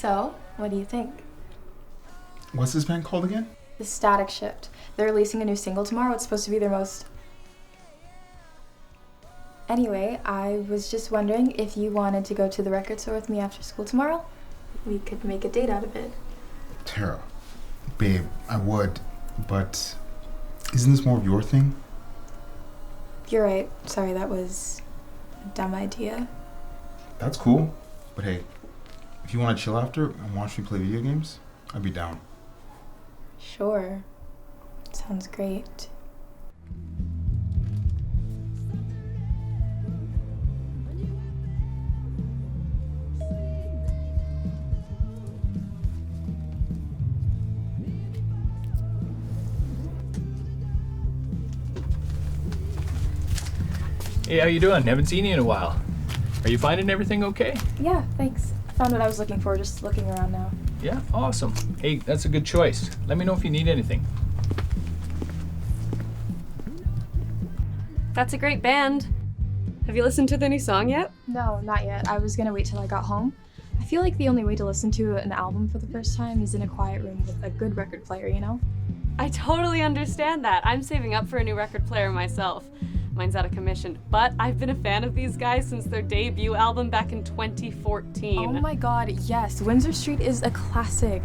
So, what do you think? What's this band called again? The Static Shift. They're releasing a new single tomorrow. It's supposed to be their most... Anyway, I was just wondering if you wanted to go to the record store with me after school tomorrow. We could make a date out of it. Tara, babe, I would, but isn't this more of your thing? You're right. Sorry, that was a dumb idea. That's cool, but hey, if you want to chill after and watch me play video games, I'd be down. Sure. Sounds great. Hey, how you doing? Haven't seen you in a while. Are you finding everything okay? Yeah, thanks. I found what I was looking for, just looking around now. Yeah, awesome. Hey, that's a good choice. Let me know if you need anything. That's a great band. Have you listened to the new song yet? No, not yet. I was gonna wait till I got home. I feel like the only way to listen to an album for the first time is in a quiet room with a good record player, you know? I totally understand that. I'm saving up for a new record player myself. Mine's out of commission, but I've been a fan of these guys since their debut album back in 2014. Oh my god, yes. Windsor Street is a classic.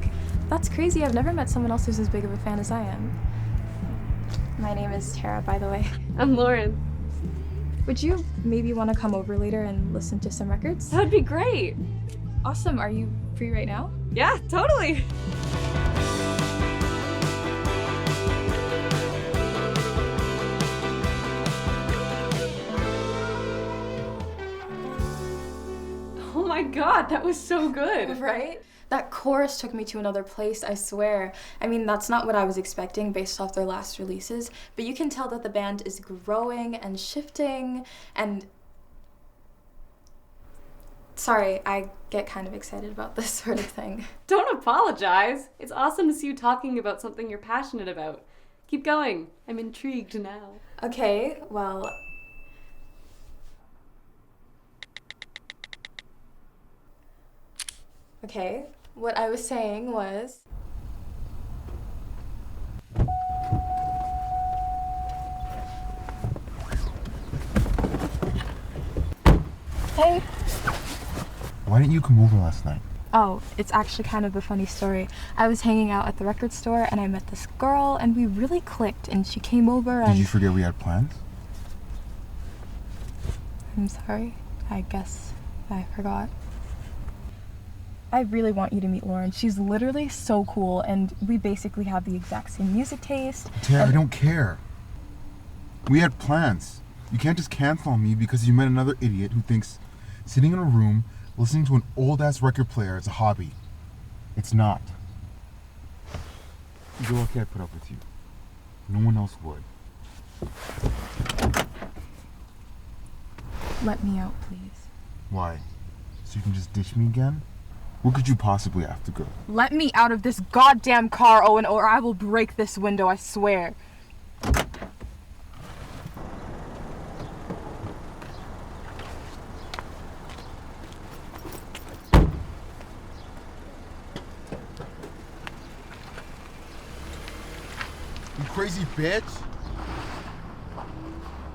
That's crazy. I've never met someone else who's as big of a fan as I am. My name is Tara, by the way. I'm Lauren. Would you maybe want to come over later and listen to some records? That would be great. Awesome. Are you free right now? Yeah, totally. Oh my god, that was so good. Right? That chorus took me to another place, I swear. I mean, that's not what I was expecting based off their last releases, but you can tell that the band is growing and shifting and... Sorry, I get kind of excited about this sort of thing. Don't apologize. It's awesome to see you talking about something you're passionate about. Keep going. I'm intrigued now. Okay, well... Okay, what I was saying was... Hey! Why didn't you come over last night? Oh, it's actually kind of a funny story. I was hanging out at the record store and I met this girl and we really clicked and she came over and... Did you forget we had plans? I'm sorry. I guess I forgot. I really want you to meet Lauren. She's literally so cool and we basically have the exact same music taste. Tara, I don't care. We had plans. You can't just cancel on me because you met another idiot who thinks sitting in a room listening to an old-ass record player is a hobby. It's not. You're okay I put up with you. No one else would. Let me out, please. Why? So you can just ditch me again? Where could you possibly have to go? Let me out of this goddamn car, Owen, or I will break this window, I swear. You crazy bitch!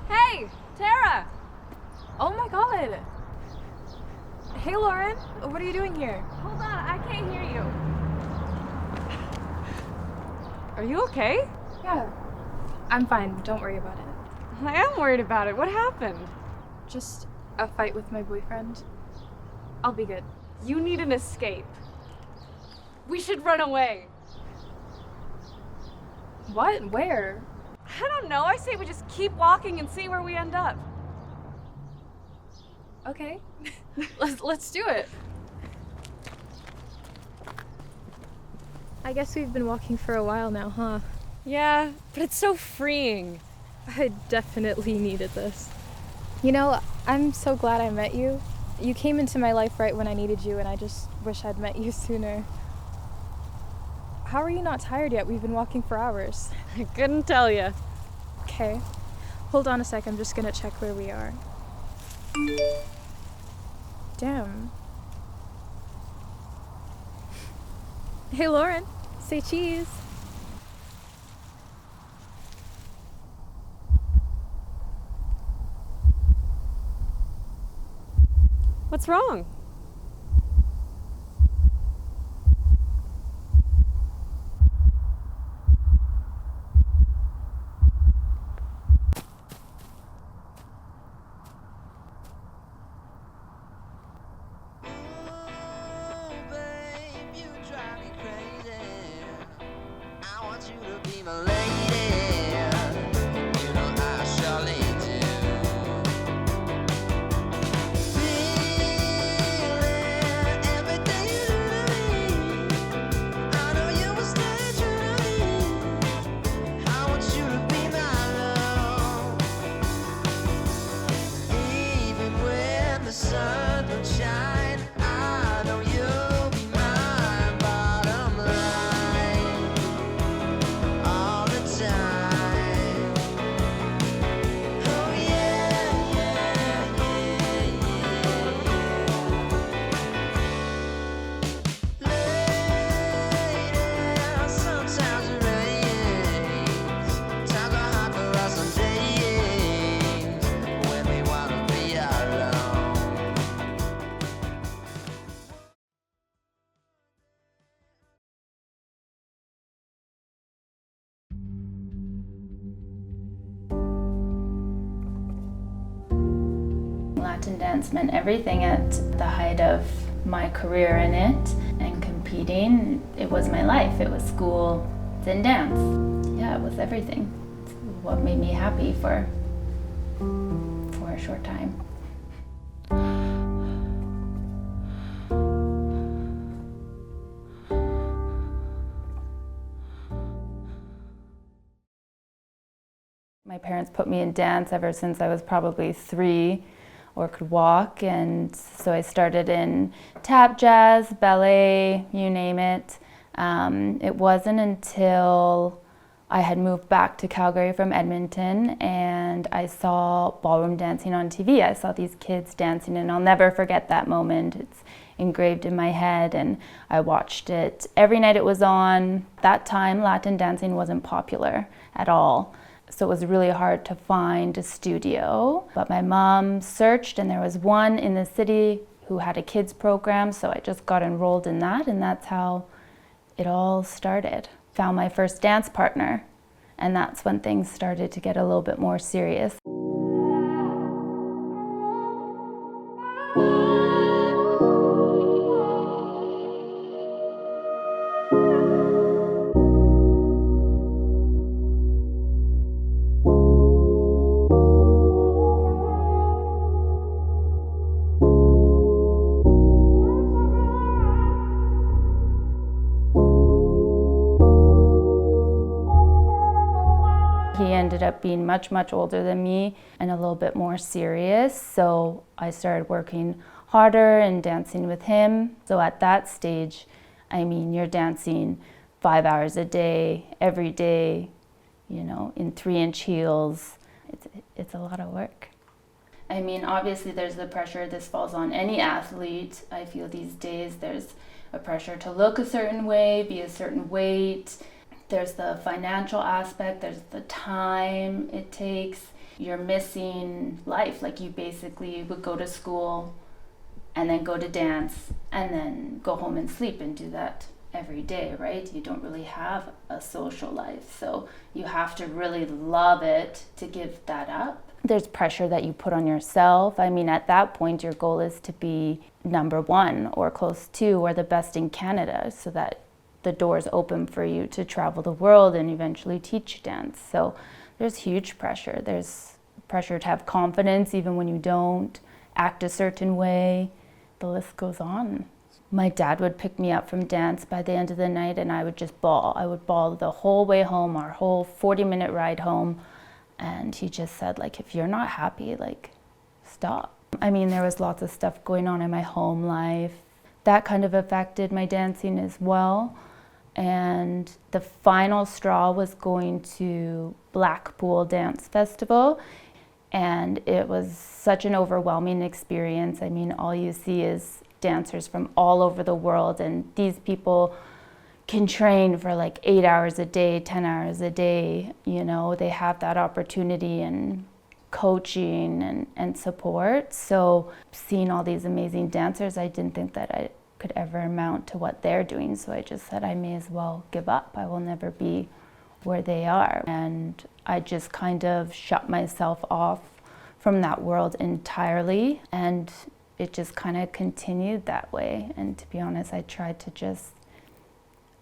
Hey, Tara! Oh my god! Hey, Lauren, what are you doing here? Hold on, I can't hear you. Are you okay? Yeah, I'm fine. Don't worry about it. I am worried about it. What happened? Just a fight with my boyfriend. I'll be good. You need an escape. We should run away. What? Where? I don't know. I say we just keep walking and see where we end up. Okay. Let's do it. I guess we've been walking for a while now, huh? Yeah, but it's so freeing. I definitely needed this. You know, I'm so glad I met you. You came into my life right when I needed you, and I just wish I'd met you sooner. How are you not tired yet? We've been walking for hours. I couldn't tell you. Okay. Hold on a sec, I'm just gonna check where we are. Damn. Hey, Lauren, say cheese. What's wrong? Latin dance meant everything at the height of my career in it and competing. It was my life. It was school and dance. Yeah, it was everything. It's what made me happy for a short time. My parents put me in dance ever since I was probably 3 or could walk, and so I started in tap, jazz, ballet, you name it. It wasn't until I had moved back to Calgary from Edmonton and I saw ballroom dancing on TV. I saw these kids dancing and I'll never forget that moment. It's engraved in my head and I watched it every night it was on. That time Latin dancing wasn't popular at all. So it was really hard to find a studio. But my mom searched and there was one in the city who had a kids program, so I just got enrolled in that, and that's how it all started. Found my first dance partner, and that's when things started to get a little bit more serious. He ended up being much, much older than me and a little bit more serious. So I started working harder and dancing with him. So at that stage, I mean, you're dancing 5 hours a day, every day, you know, in 3-inch heels. It's a lot of work. I mean, obviously there's the pressure. This falls on any athlete. I feel these days there's a pressure to look a certain way, be a certain weight. There's the financial aspect, there's the time it takes. You're missing life. Like, you basically would go to school and then go to dance and then go home and sleep and do that every day, right? You don't really have a social life. So you have to really love it to give that up. There's pressure that you put on yourself. I mean, at that point, your goal is to be #1 or close to or the best in Canada, so that the doors open for you to travel the world and eventually teach dance. So there's huge pressure. There's pressure to have confidence even when you don't, act a certain way. The list goes on. My dad would pick me up from dance by the end of the night and I would just bawl. I would bawl the whole way home, our whole 40-minute ride home. And he just said, like, if you're not happy, like, stop. I mean, there was lots of stuff going on in my home life. That kind of affected my dancing as well. And the final straw was going to Blackpool Dance Festival, and it was such an overwhelming experience. I mean, all you see is dancers from all over the world, and these people can train for like 8 hours a day, 10 hours a day, you know, they have that opportunity and coaching and support. So seeing all these amazing dancers, I didn't think that I could ever amount to what they're doing. So I just said, I may as well give up. I will never be where they are. And I just kind of shut myself off from that world entirely. And it just kind of continued that way. And to be honest, I tried to just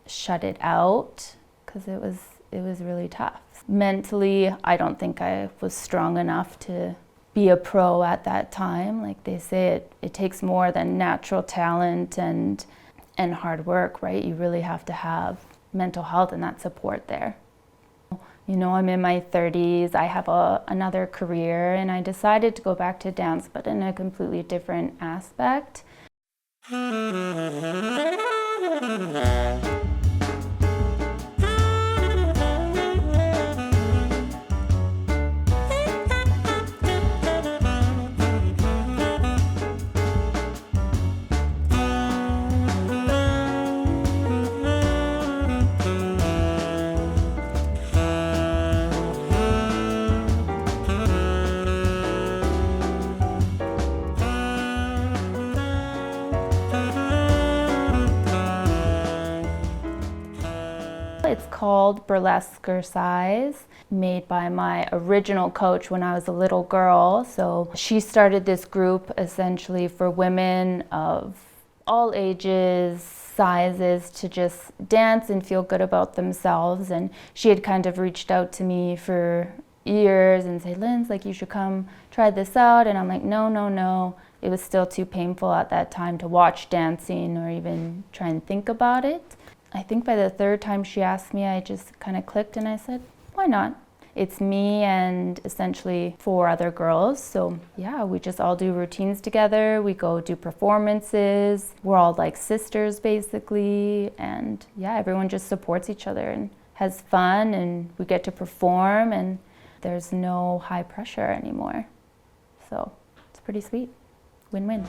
shut it out because it was really tough. Mentally, I don't think I was strong enough to be a pro at that time. Like they say, it takes more than natural talent and hard work, right? You really have to have mental health and that support there. You know, I'm in my 30s, I have another career, and I decided to go back to dance, but in a completely different aspect. It's called Burlesque Size, made by my original coach when I was a little girl. So she started this group essentially for women of all ages, sizes, to just dance and feel good about themselves. And she had kind of reached out to me for years and said, Linz, like you should come try this out. And I'm like, no. It was still too painful at that time to watch dancing or even try and think about it. I think by the third time she asked me, I just kind of clicked and I said, why not? It's me and essentially 4 other girls. So yeah, we just all do routines together. We go do performances. We're all like sisters basically. And yeah, everyone just supports each other and has fun, and we get to perform, and there's no high pressure anymore. So it's pretty sweet. Win-win.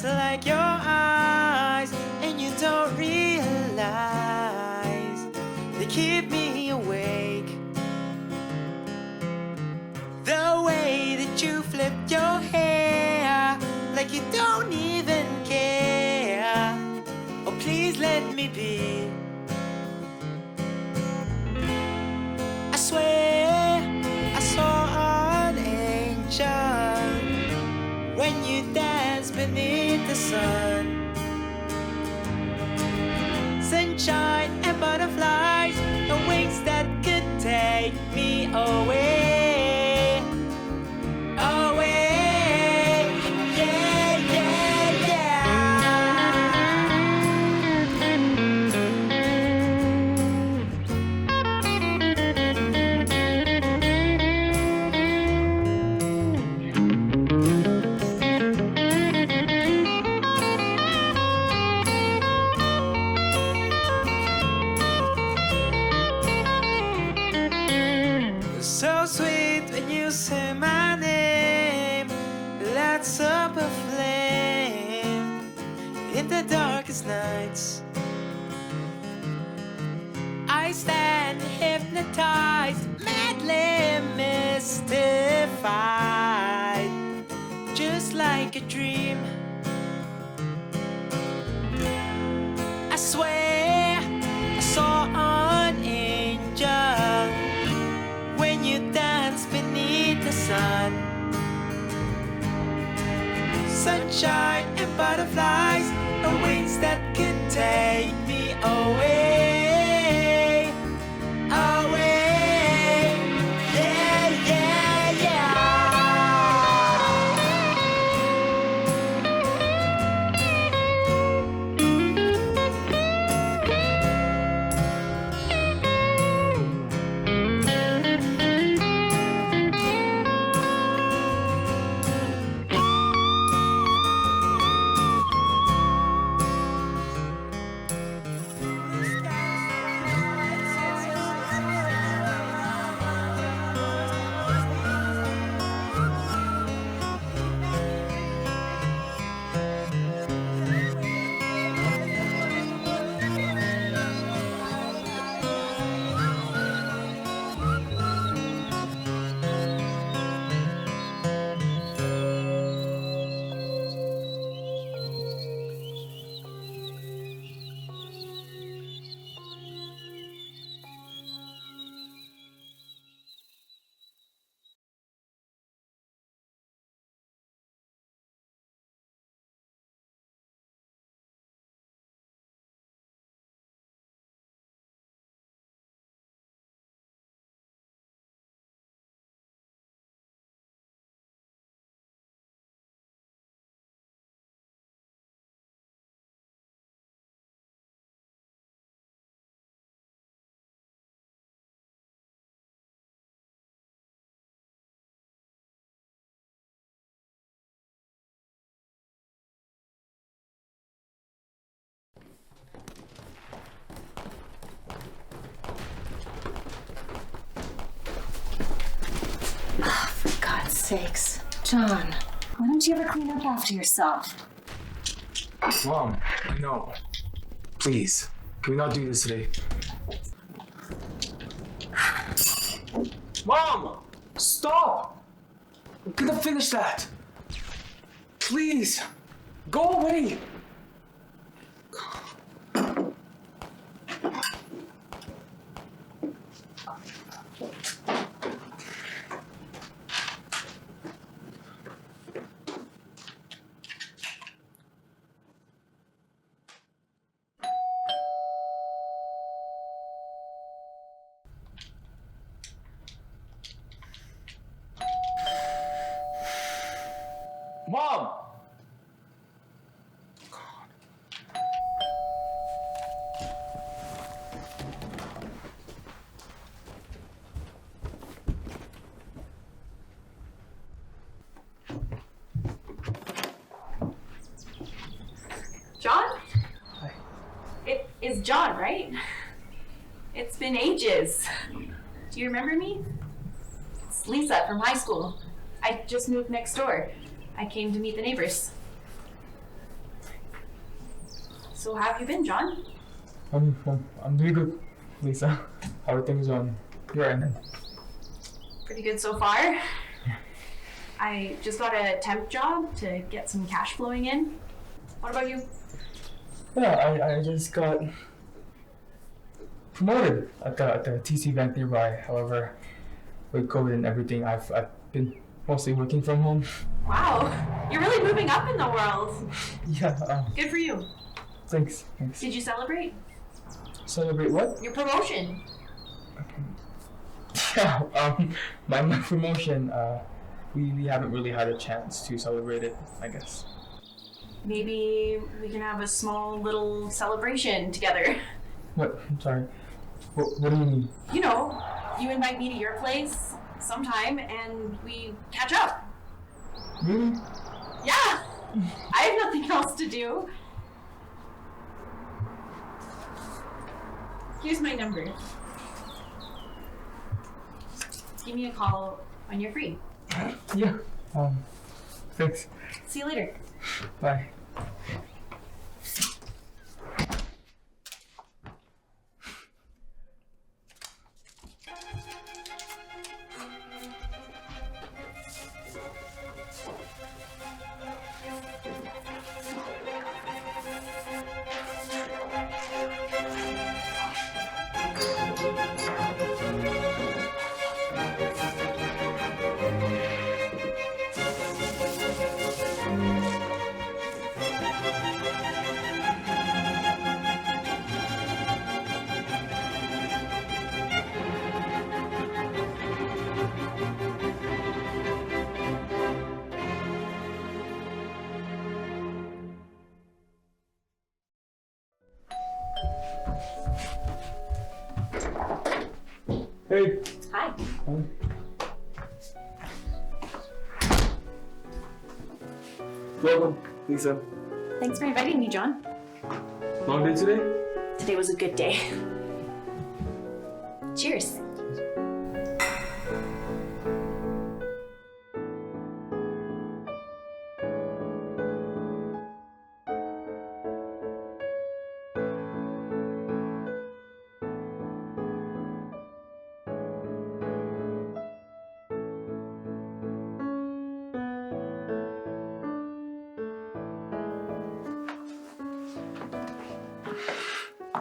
Like your eyes, and you don't realize they keep me awake. The way that you flip your hair, like you don't even care. Oh, please let me be. I swear I saw an angel when you dance beneath the sun. Sunshine and butterflies, and wings that could take me away. Away, yeah, yeah, yeah. So sweet when you say my name, lights up a flame in the darkest nights. I stand hypnotized, madly mystified, just like a dream. I swear I saw an angel sunshine and butterflies, or wings that can take me away, away. Yeah, yeah, yeah. For God's sakes. John, why don't you ever clean up after yourself? Mom, no. Please, can we not do this today? Mom! Stop! I'm gonna finish that! Please! Go away! Mom! John? Hi. It is John, right? It's been ages. Do you remember me? It's Lisa from high school. I just moved next door. I came to meet the neighbors. So how have you been, John? I'm doing good, Lisa. How are things on your end? Pretty good so far. I just got a temp job to get some cash flowing in. What about you? Yeah, I just got promoted at the TC bank nearby. However, with COVID and everything, I've been mostly working from home. Wow, you're really moving up in the world. Yeah, Good for you. thanks. Did you celebrate Celebrate what? your promotion? Yeah, my promotion, we haven't really had a chance to celebrate it, I guess. Maybe we can have a small little celebration together. What? I'm sorry. What do you mean? You know, you invite me to your place sometime and we catch up. Really? Yeah! I have nothing else to do. Here's my number. Give me a call when you're free. Yeah. Thanks. See you later. Bye. Hey. Hi. Welcome, Lisa. Thanks for inviting me, John. Long day today? Today was a good day. Cheers.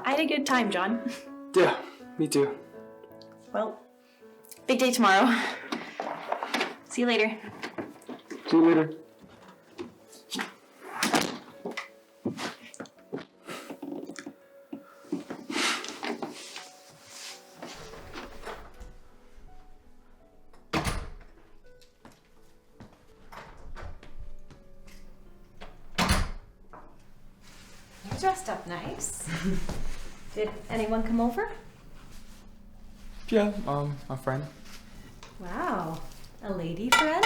I had a good time, John. Yeah, me too. Well, big day tomorrow. See you later. See you later. You're dressed up nice. Did anyone come over? Yeah, a friend. Wow, a lady friend?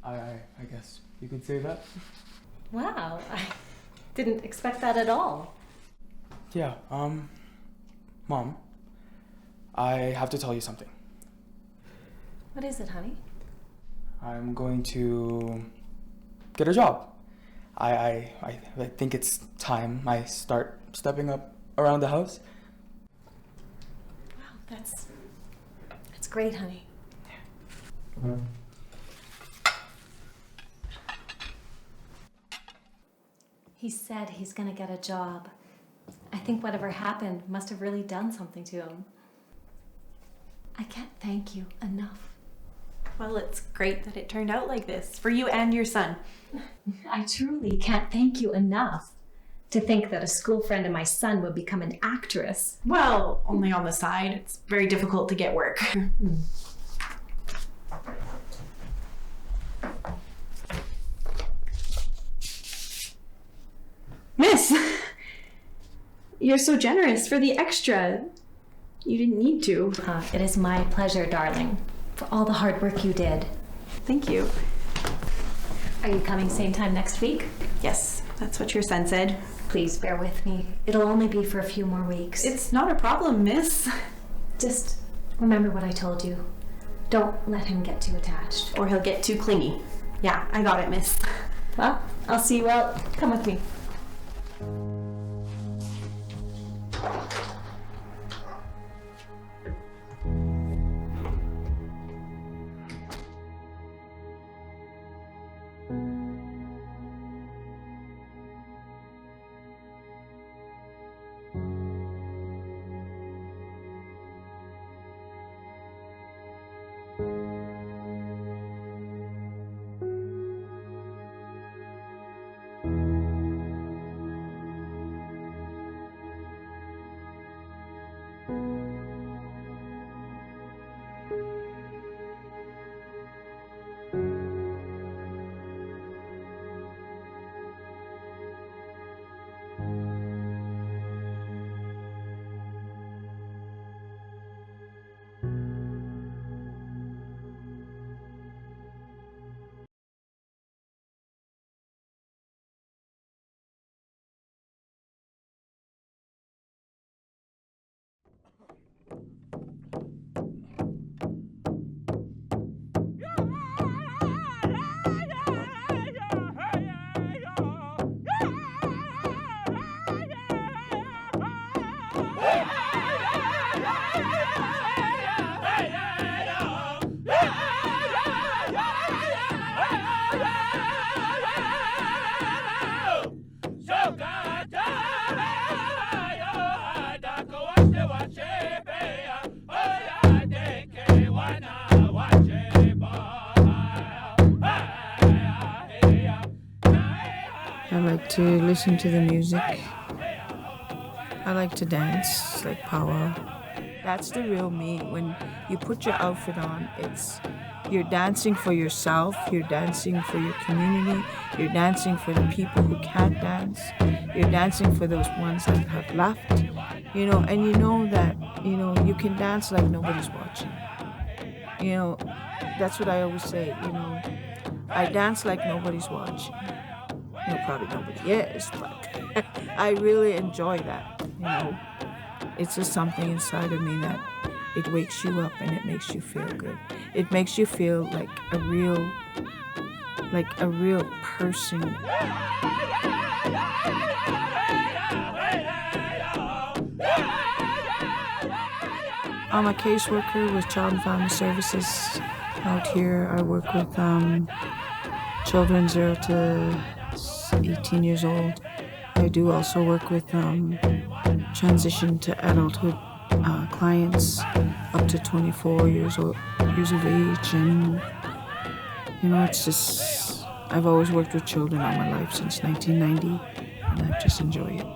I guess you could say that. Wow, I didn't expect that at all. Yeah, Mom, I have to tell you something. What is it, honey? I'm going to get a job. I think it's time I start stepping up around the house. Wow, that's great, honey. He said he's gonna get a job. I think whatever happened must have really done something to him. I can't thank you enough. Well, it's great that it turned out like this for you and your son. I truly can't thank you enough. To think that a school friend of my son would become an actress. Well, only on the side. It's very difficult to get work. Miss, you're so generous for the extra. You didn't need to. It is my pleasure, darling, for all the hard work you did. Thank you. Are you coming same time next week? Yes, that's what your son said. Please bear with me. It'll only be for a few more weeks. It's not a problem, miss. Just remember what I told you. Don't let him get too attached. Or he'll get too clingy. Yeah, I got it, miss. Well, I'll see you out. Come with me. I like to listen to the music. I like to dance, like power. That's the real me. When you put your outfit on, it's You're dancing for yourself, you're dancing for your community, you're dancing for the people who can't dance, you're dancing for those ones that have left, and you know that, you can dance like nobody's watching. That's what I always say, I dance like nobody's watching. Probably nobody is, but I really enjoy that, It's just something inside of me that it wakes you up and it makes you feel good. It makes you feel like a real person. I'm a caseworker with Child and Family Services out here. I work with children 0 to 18 years old. I do also work with transition to adulthood clients up to 24 years of age, and it's just, I've always worked with children all my life since 1990, and I just enjoy it.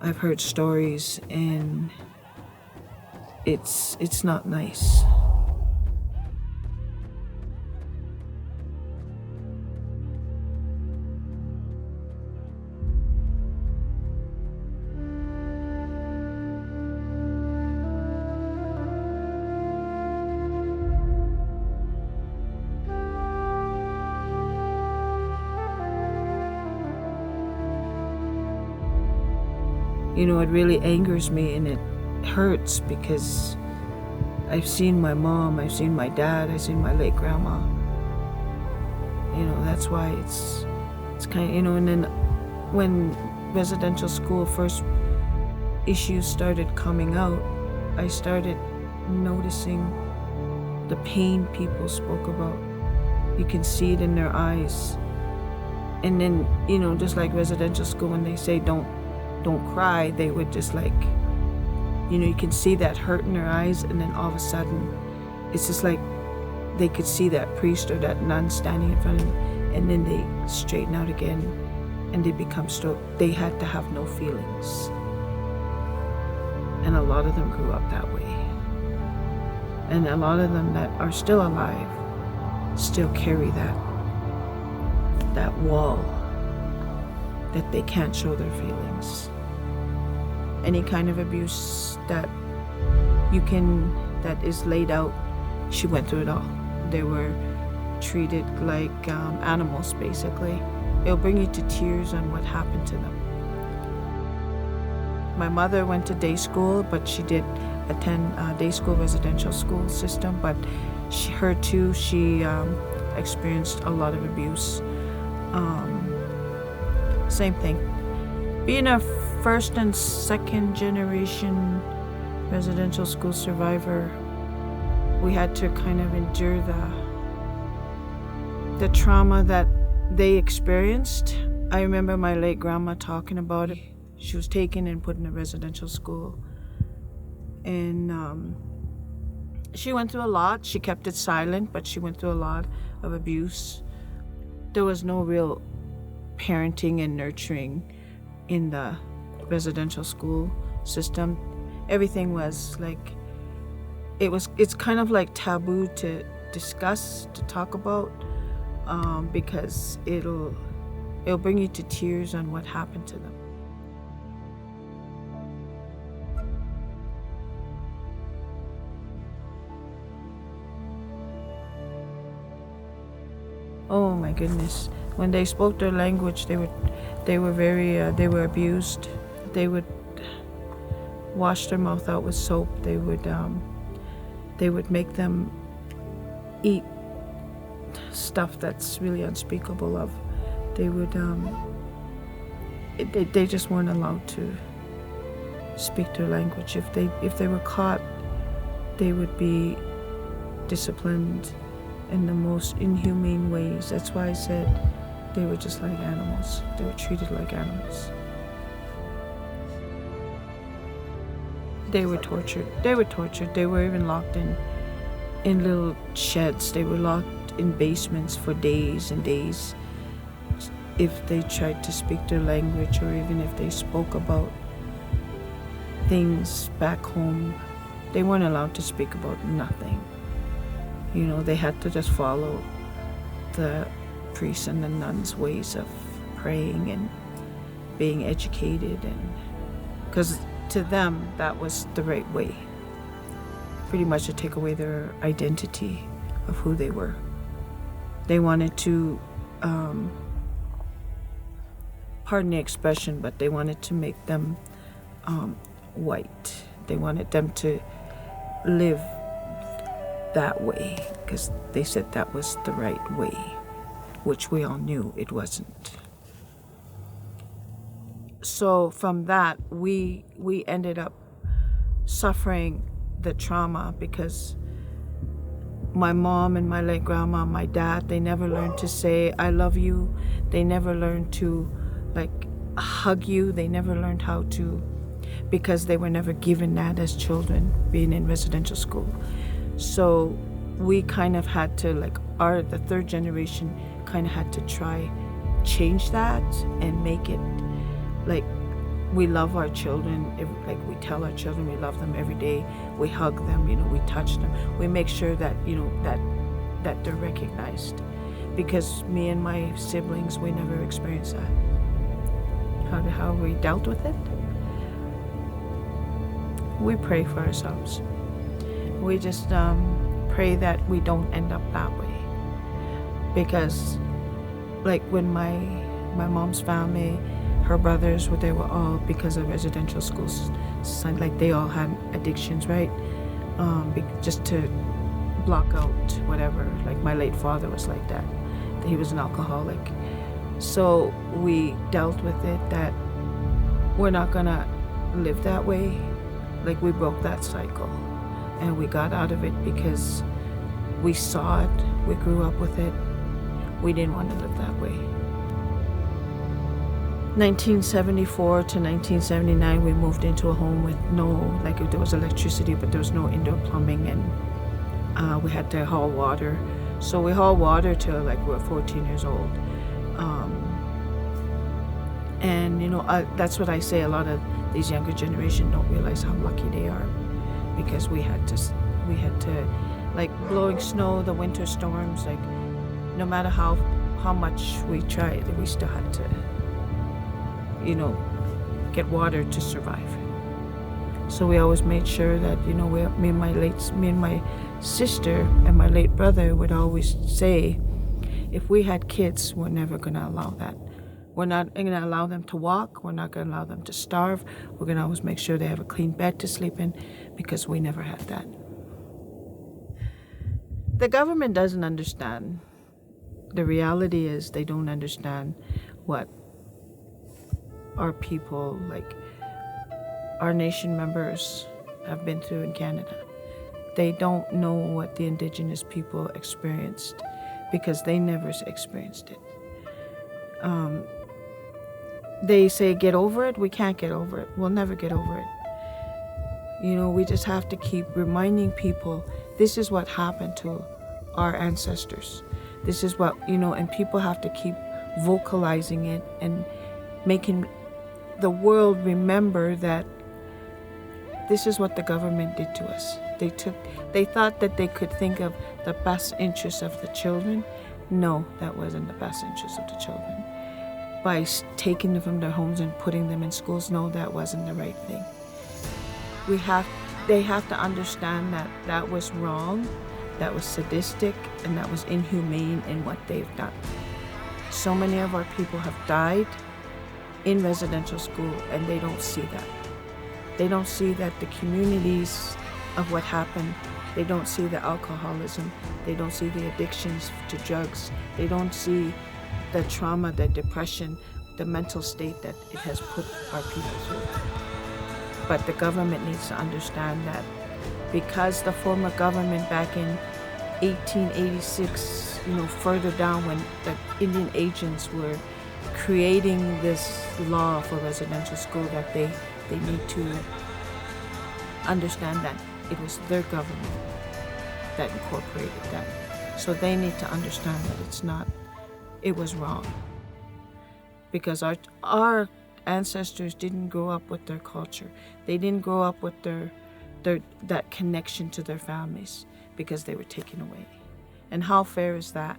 I've heard stories, and it's not nice. It really angers me, and it hurts because I've seen my mom, I've seen my dad, I've seen my late grandma. That's why it's kind of, and then when residential school first issues started coming out, I started noticing the pain people spoke about. You can see it in their eyes. And then, just like residential school, when they say don't cry, they would just you can see that hurt in their eyes, and then all of a sudden it's just like they could see that priest or that nun standing in front of them, and then they straighten out again and they become Stork. They had to have no feelings, and a lot of them grew up that way, and a lot of them that are still alive still carry that wall that they can't show their feelings. Any kind of abuse that is laid out, she went through it all. They were treated like animals, basically. It'll bring you to tears on what happened to them. My mother went to day school, but she did attend day school residential school system, but she experienced a lot of abuse. Same thing. Being a first and second generation residential school survivor, we had to kind of endure the trauma that they experienced. I remember my late grandma talking about it. She was taken and put in a residential school, and she went through a lot. She kept it silent, but she went through a lot of abuse. There was no real parenting and nurturing in the residential school system. Everything was it's kind of like taboo to discuss, to talk about, because it'll bring you to tears on what happened to them. Oh my goodness. When they spoke their language, they were abused. They would wash their mouth out with soap. They would make them eat stuff that's really unspeakable of. They would they just weren't allowed to speak their language. If they were caught, they would be disciplined in the most inhumane ways. That's why I said they were just like animals. They were treated like animals. They were tortured. They were even locked in little sheds. They were locked in basements for days and days. If they tried to speak their language, or even if they spoke about things back home, they weren't allowed to speak about nothing. You know, they had to just follow the priests and the nuns' ways of praying and being educated, and because to them that was the right way, pretty much to take away their identity of who they were. They wanted to, pardon the expression, but they wanted to make them white. They wanted them to live that way because they said that was the right way, which we all knew it wasn't. So from that, we ended up suffering the trauma because my mom and my late grandma, my dad, they never learned to say I love you. They never learned to hug you. They never learned how to, because they were never given that as children being in residential school. So we kind of had to, the third generation kind of had to try change that and make it we love our children. We tell our children we love them every day. We hug them, we touch them. We make sure that, that they're recognized. Because me and my siblings, we never experienced that. How we dealt with it? We pray for ourselves. We just pray that we don't end up that way. Because when my mom's family, her brothers, they were all, because of residential schools, they all had addictions, right? Just to block out whatever. My late father was like that. He was an alcoholic. So we dealt with it that we're not gonna live that way. We broke that cycle and we got out of it because we saw it, we grew up with it. We didn't want to live that way. 1974 to 1979, we moved into a home with there was electricity, but there was no indoor plumbing, and we had to haul water. So we hauled water till we were 14 years old. That's what I say, a lot of these younger generation don't realize how lucky they are, because we had to blowing snow, the winter storms, no matter how much we tried, we still had to get water to survive. So we always made sure that me and my sister and my late brother would always say, if we had kids, we're never going to allow that. We're not going to allow them to walk. We're not going to allow them to starve. We're going to always make sure they have a clean bed to sleep in, because we never had that. The government doesn't understand. The reality is they don't understand what our people, our nation members, have been through in Canada. They don't know what the Indigenous people experienced, because they never experienced it. They say get over it. We can't get over it. We'll never get over it. We just have to keep reminding people this is what happened to our ancestors. This is what, and people have to keep vocalizing it and making the world remember that this is what the government did to us. They thought that they could think of the best interests of the children. No, that wasn't the best interests of the children. By taking them from their homes and putting them in schools, no, that wasn't the right thing. They have to understand that that was wrong, that was sadistic, and that was inhumane in what they've done. So many of our people have died in residential school, and they don't see that. They don't see that the communities of what happened, they don't see the alcoholism, they don't see the addictions to drugs, they don't see the trauma, the depression, the mental state that it has put our people through. But the government needs to understand that because the former government back in 1886, further down when the Indian agents were creating this law for residential school, that they need to understand that it was their government that incorporated that. So they need to understand that it was wrong. Because our ancestors didn't grow up with their culture. They didn't grow up with that connection to their families because they were taken away. And how fair is that?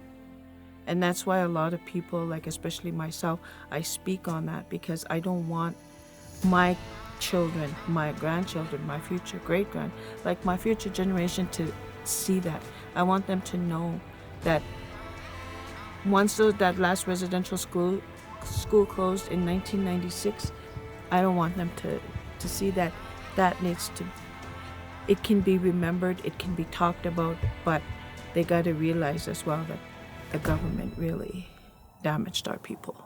And that's why a lot of people, like especially myself, I speak on that because I don't want my children, my grandchildren, my future great-grand, like my future generation to see that. I want them to know that once that last residential school closed in 1996, I don't want them to see that needs to, it can be remembered, it can be talked about, but they got to realize as well that the government really damaged our people.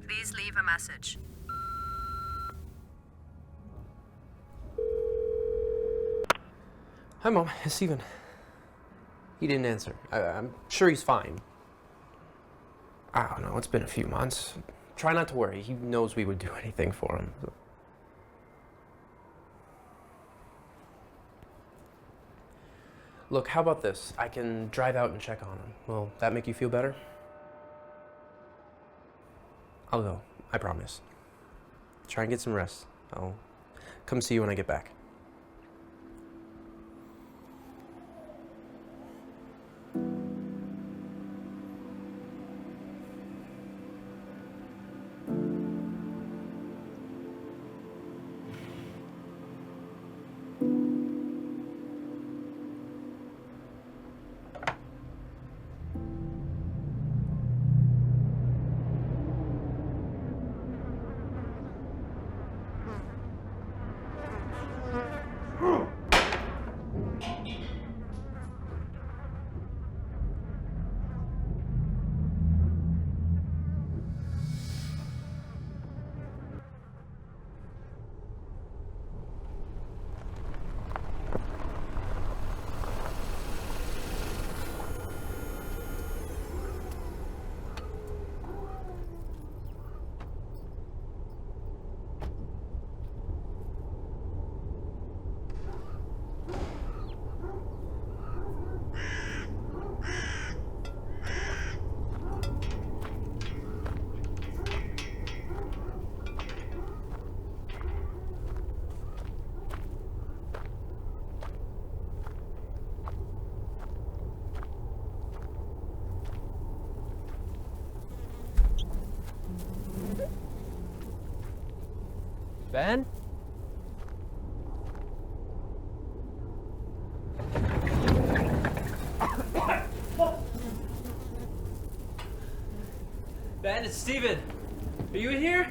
Please leave a message. Hi, Mom. It's Steven. He didn't answer. I'm sure he's fine. I don't know. It's been a few months. Try not to worry. He knows we would do anything for him. Look, how about this? I can drive out and check on him. Will that make you feel better? I'll go. I promise. Try and get some rest. I'll come see you when I get back. Ben? Ben, it's Steven. Are you in here?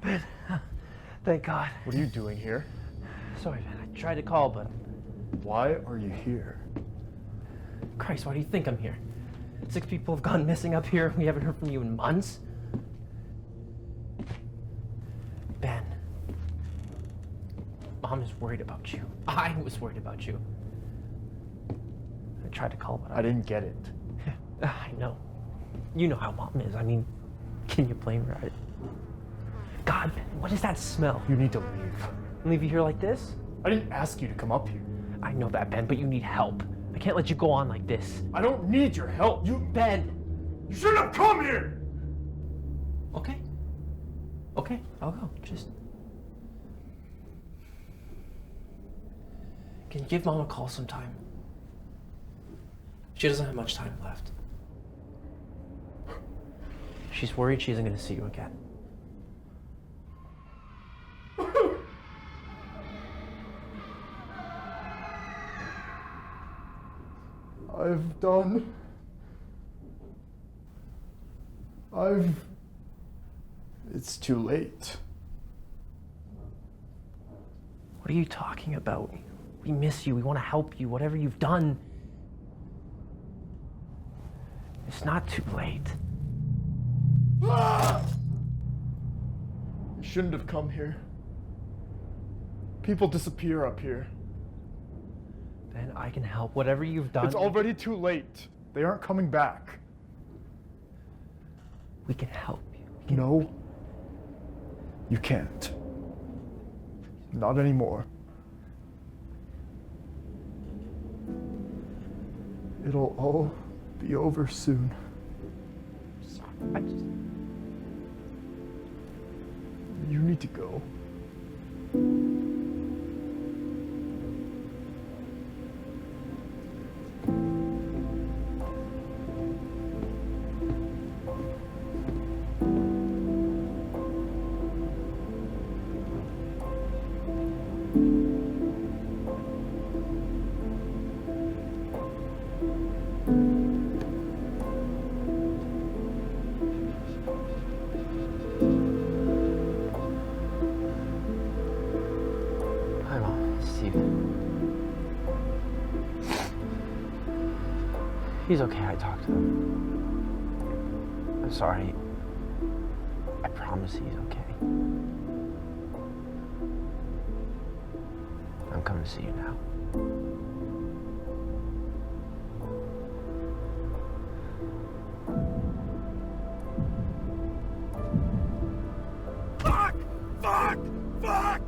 Ben, thank God. What are you doing here? Sorry, man. I tried to call, but... Why are you here? Christ, why do you think I'm here? 6 people have gone missing up here. We haven't heard from you in months. Ben, Mom is worried about you. I was worried about you. I tried to call, but I didn't get it. I know. You know how Mom is. I mean, can you blame her? God, Ben, what is that smell? You need to leave. Leave you here like this? I didn't ask you to come up here. I know that, Ben, but you need help. I can't let you go on like this. I don't need your help. Ben! You shouldn't have come here! Okay. Okay, I'll go. Just... Can you give Mom a call sometime? She doesn't have much time left. She's worried she isn't going to see you again. It's too late. What are you talking about? We miss you. We want to help you. Whatever you've done. It's not too late. You shouldn't have come here. People disappear up here. Ben, I can help. Whatever you've done... It's already too late. They aren't coming back. We can help you. No. You can't. Not anymore. It'll all be over soon. Sorry, I just... You need to go. He's okay, I talked to him. I'm sorry. I promise he's okay. I'm coming to see you now. Fuck! Fuck! Fuck!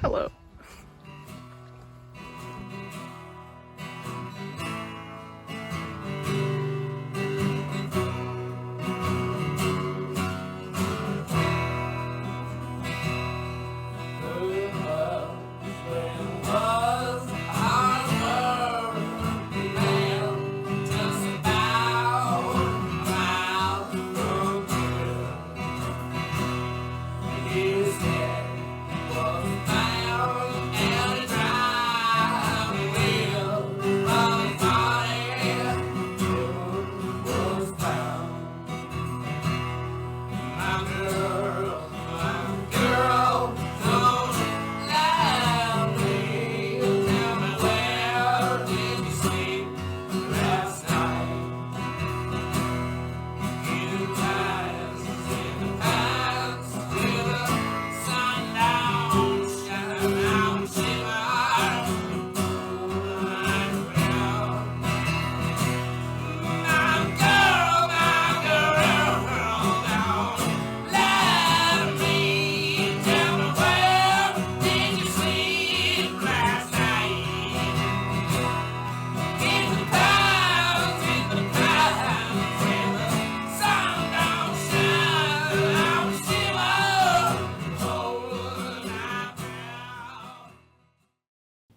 Hello.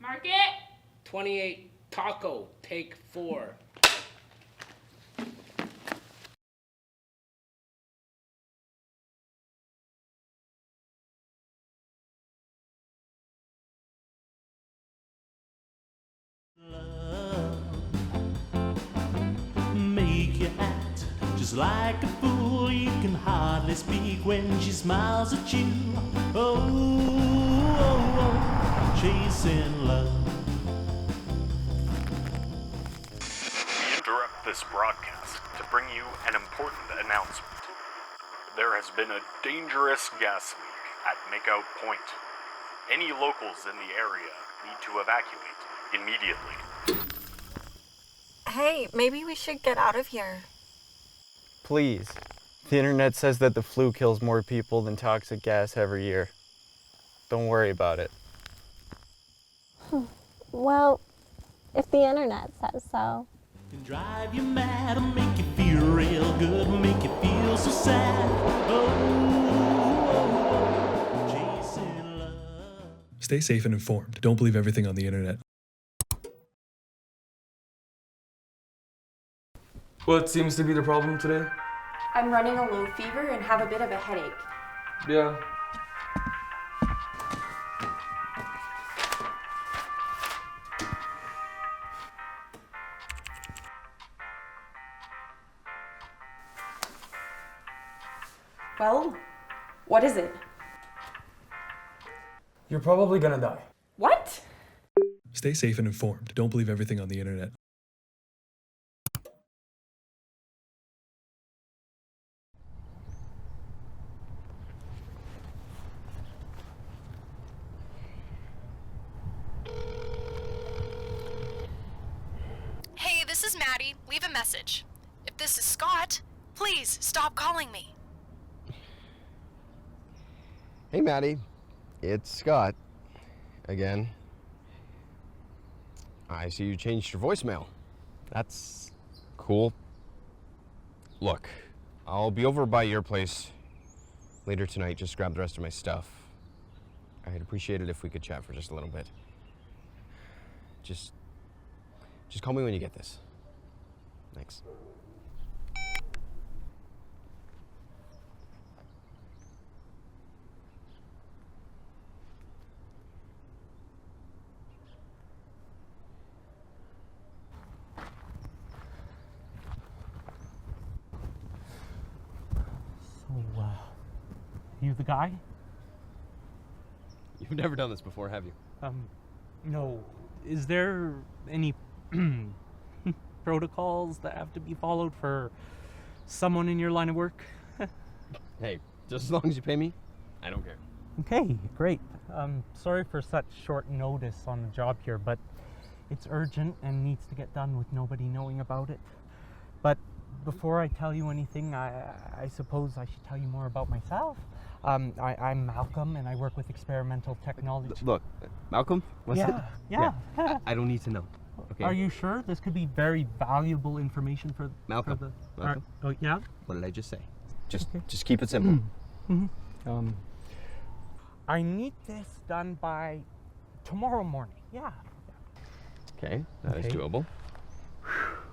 Mark it. 28 taco, take 4. Make you act just like a fool. You can hardly speak when she smiles at you. Oh, oh, oh, chasing love. We interrupt this broadcast to bring you an important announcement. There has been a dangerous gas leak at Makeout Point. Any locals in the area need to evacuate immediately. Hey, maybe we should get out of here. Please. The internet says that the flu kills more people than toxic gas every year. Don't worry about it. Well, if the internet says so. Can drive you mad, make you feel real good, make you feel so sad. Oh, oh, oh, chasing love. Stay safe and informed. Don't believe everything on the internet. What seems to be the problem today? I'm running a low fever and have a bit of a headache. Yeah. Well, what is it? You're probably gonna die. What? Stay safe and informed. Don't believe everything on the internet. Hey, this is Maddie. Leave a message. If this is Scott, please stop calling me. Hey, Maddie. It's Scott. Again. I see you changed your voicemail. That's cool. Look, I'll be over by your place later tonight. Just grab the rest of my stuff. I'd appreciate it if we could chat for just a little bit. Just call me when you get this. Thanks. So, you the guy? You've never done this before, have you? No. Is there any protocols that have to be followed for someone in your line of work? Hey, just as long as you pay me, I don't care. Okay, great. Sorry for such short notice on the job here, but it's urgent and needs to get done with nobody knowing about it. But before I tell you anything, I suppose I should tell you more about myself. I'm Malcolm, and I work with experimental technology. Look, Malcolm, what's that? Yeah. I don't need to know. Okay. Are you sure? This could be very valuable information for Malcolm? For the, Malcolm? oh, yeah? What did I just say? Just keep it simple. I need this done by tomorrow morning. Yeah. Okay, that is Okay. doable.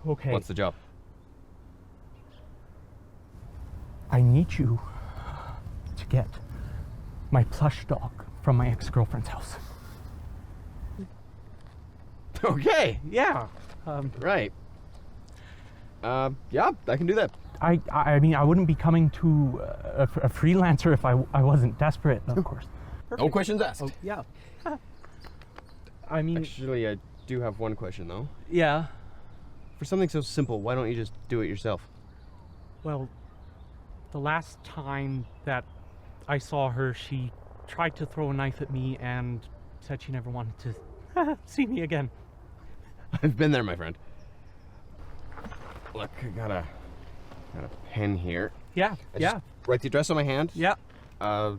Okay. What's the job? I need you to get my plush dog from my ex-girlfriend's house. Okay. Yeah. Right. Yeah, I can do that. I mean, I wouldn't be coming to a freelancer if I wasn't desperate, of course. No questions asked. Oh, yeah. I mean... Actually, I do have one question, though. Yeah. For something so simple, why don't you just do it yourself? Well, the last time that I saw her, she tried to throw a knife at me and said she never wanted to see me again. I've been there, my friend. Look, I got a pen here. Yeah, I just write the address on my hand. Yeah. No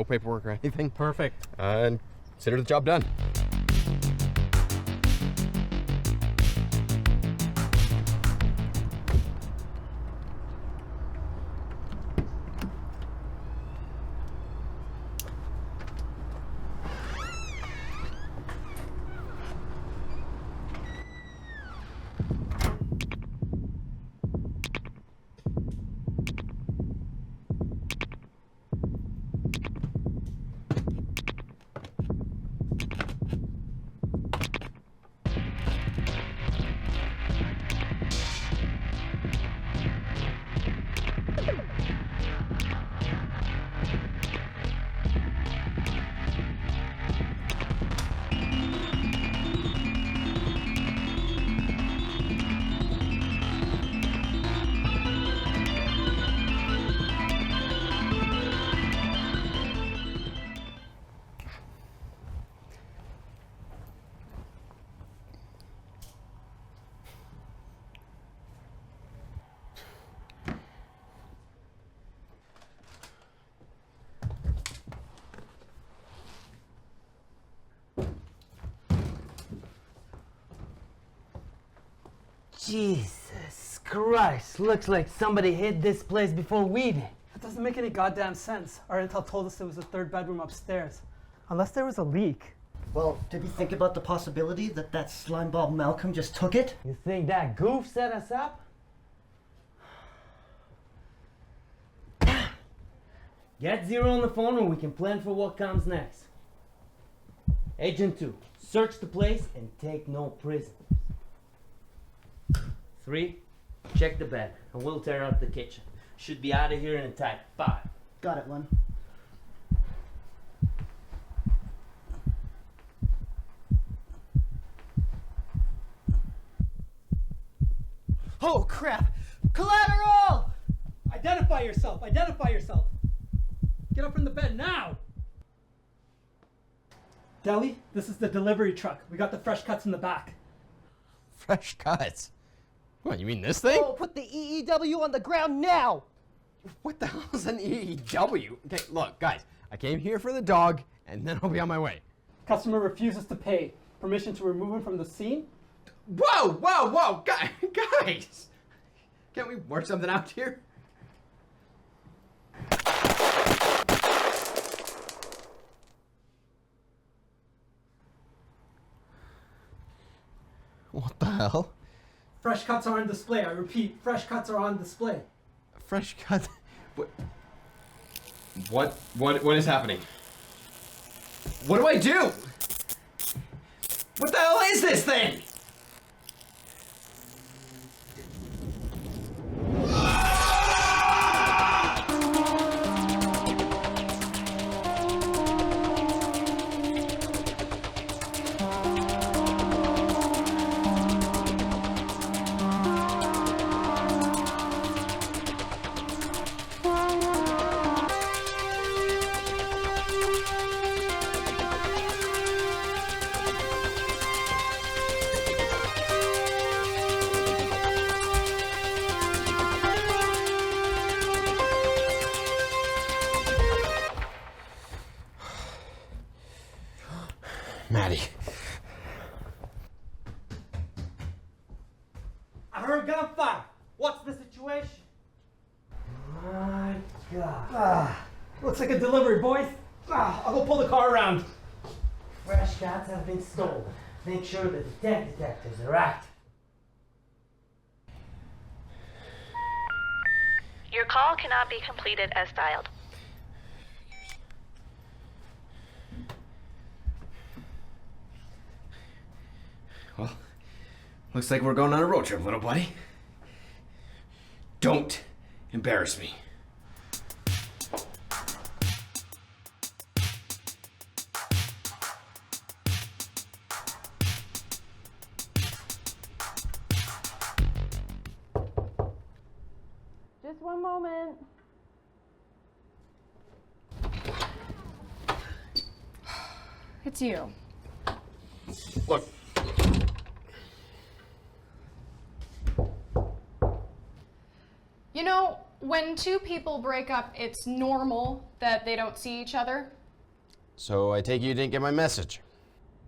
paperwork or anything. Perfect. And consider the job done. Jesus Christ, looks like somebody hid this place before we did. That doesn't make any goddamn sense. Our intel told us there was a third bedroom upstairs. Unless there was a leak. Well, did we think about the possibility that slimeball Malcolm just took it? You think that goof set us up? Get Zero on the phone and we can plan for what comes next. Agent 2, search the place and take no prisoners. 3, check the bed and we'll tear out the kitchen. Should be out of here in a tight 5. Got it, Len. Oh crap! Collateral! Identify yourself! Identify yourself! Get up from the bed now! Deli, this is the delivery truck. We got the fresh cuts in the back. Fresh cuts? What, you mean this thing? Oh, put the EEW on the ground now! What the hell is an EEW? Okay, look, guys, I came here for the dog, and then I'll be on my way. Customer refuses to pay. Permission to remove him from the scene? Whoa, whoa, whoa, guys! Can't we work something out here? What the hell? Fresh cuts are on display. I repeat, fresh cuts are on display. Fresh cut? What is happening? What do I do? What the hell is this thing? Maddie. I heard gunfire. What's the situation? My God. Looks like a delivery, boys. I'll go pull the car around. Fresh cats have been stolen. Make sure the detectives are active. Your call cannot be completed as dialed. Well, looks like we're going on a road trip, little buddy. Don't embarrass me. Just one moment. It's you. Look. You know, when two people break up, it's normal that they don't see each other. So I take it you didn't get my message.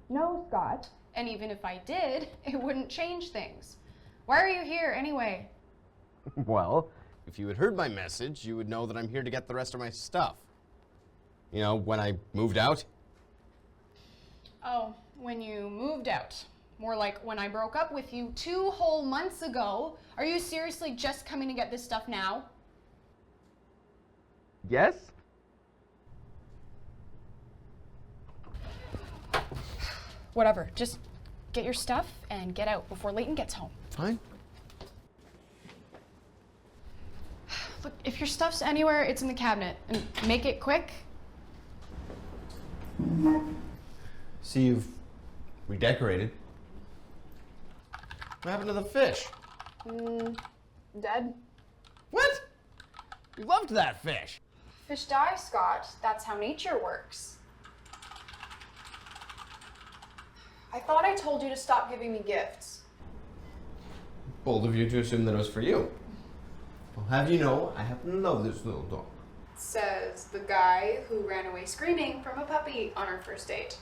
No, Scott. And even if I did, it wouldn't change things. Why are you here anyway? Well, if you had heard my message, you would know that I'm here to get the rest of my stuff. You know, when I moved out. Oh, when you moved out. More like when I broke up with you 2 whole months ago. Are you seriously just coming to get this stuff now? Yes? Whatever, just get your stuff and get out before Leighton gets home. Fine. Look, if your stuff's anywhere, it's in the cabinet. And make it quick. See, you've redecorated. What happened to the fish? Dead. What? We loved that fish. Fish die, Scott. That's how nature works. I thought I told you to stop giving me gifts. Bold of you to assume that it was for you. Well, have you know, I happen to love this little dog. Says the guy who ran away screaming from a puppy on our first date.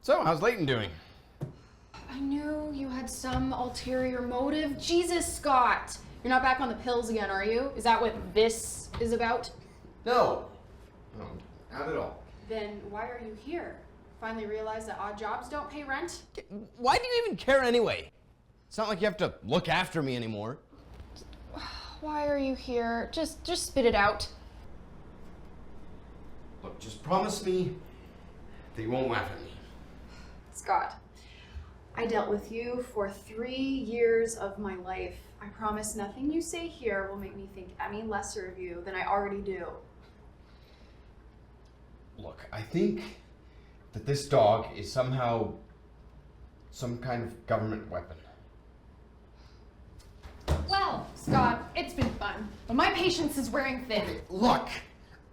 So, how's Leighton doing? I knew you had some ulterior motive. Jesus, Scott! You're not back on the pills again, are you? Is that what this is about? No. No, not at all. Then why are you here? Finally realize that odd jobs don't pay rent? Why do you even care anyway? It's not like you have to look after me anymore. Why are you here? Just spit it out. Look, just promise me that you won't laugh at me. Scott, I dealt with you for 3 years of my life. I promise nothing you say here will make me think any lesser of you than I already do. Look, I think that this dog is somehow some kind of government weapon. Well, Scott, it's been fun, but my patience is wearing thin. Okay, look,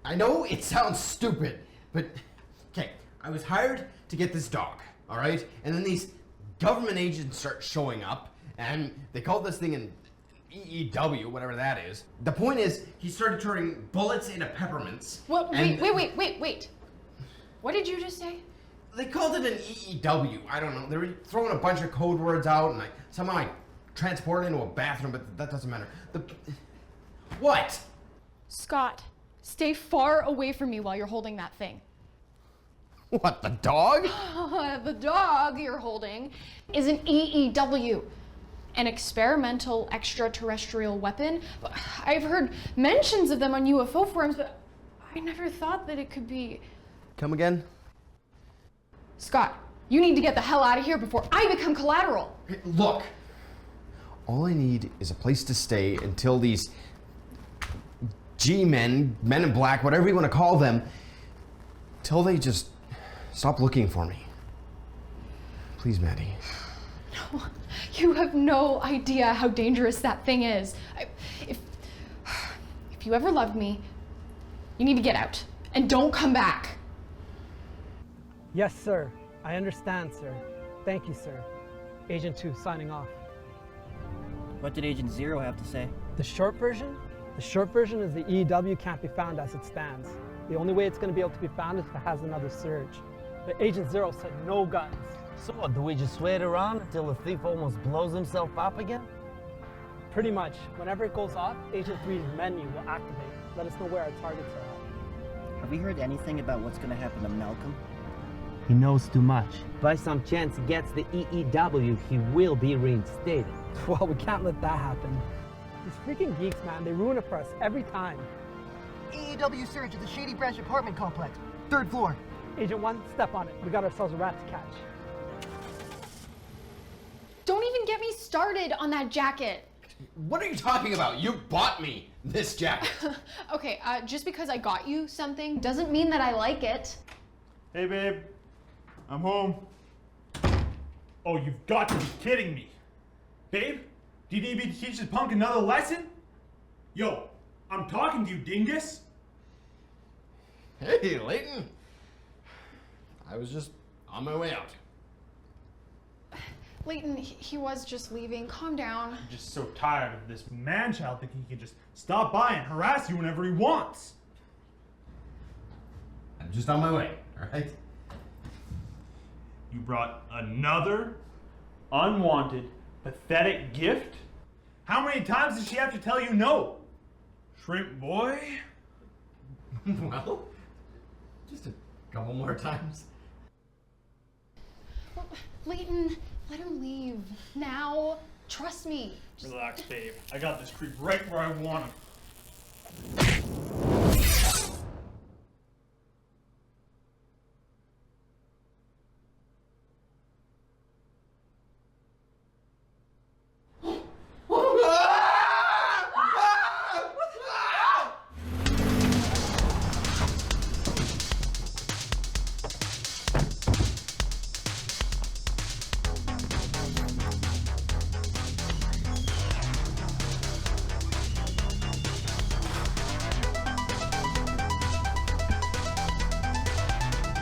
I know it sounds stupid, but okay, I was hired to get this dog, all right? And then these government agents start showing up, and they call this thing an EEW, whatever that is. The point is, he started turning bullets into peppermints. Well, and wait. What did you just say? They called it an EEW. I don't know. They were throwing a bunch of code words out, and somehow I transported into a bathroom, but that doesn't matter. What? Scott, stay far away from me while you're holding that thing. What, the dog? The dog you're holding is an EEW, an experimental extraterrestrial weapon. I've heard mentions of them on UFO forums, but I never thought that it could be... Come again? Scott, you need to get the hell out of here before I become collateral. Hey, look, all I need is a place to stay until these G-men, men in black, whatever you want to call them, till they just stop looking for me. Please, Maddie. No, you have no idea how dangerous that thing is. If you ever loved me, you need to get out and don't come back. Yes, sir. I understand, sir. Thank you, sir. Agent 2 signing off. What did Agent 0 have to say? The short version? The short version is the EEW can't be found as it stands. The only way it's going to be able to be found is if it has another surge. But Agent Zero said no guns. So what, do we just wait around until the thief almost blows himself up again? Pretty much. Whenever it goes off, Agent 3's menu will activate. Let us know where our targets are. Have we heard anything about what's going to happen to Malcolm? He knows too much. If by some chance he gets the EEW, he will be reinstated. Well, we can't let that happen. These freaking geeks, man, they ruin it for us every time. EEW surge at the Shady Branch apartment complex. 3rd floor. Agent 1, step on it. We got ourselves a rat to catch. Don't even get me started on that jacket. What are you talking about? You bought me this jacket. Okay, just because I got you something doesn't mean that I like it. Hey, babe. I'm home. Oh, you've got to be kidding me. Babe, do you need me to teach this punk another lesson? Yo, I'm talking to you, dingus. Hey, Leighton. I was just on my way out. Leighton, he was just leaving. Calm down. I'm just so tired of this man-child thinking he can just stop by and harass you whenever he wants. I'm just on my way, all right? You brought another unwanted, pathetic gift? How many times does she have to tell you no? Shrimp boy? Well, just a couple more times. Leighton, let him leave. Now, trust me. Relax, babe. I got this creep right where I want him.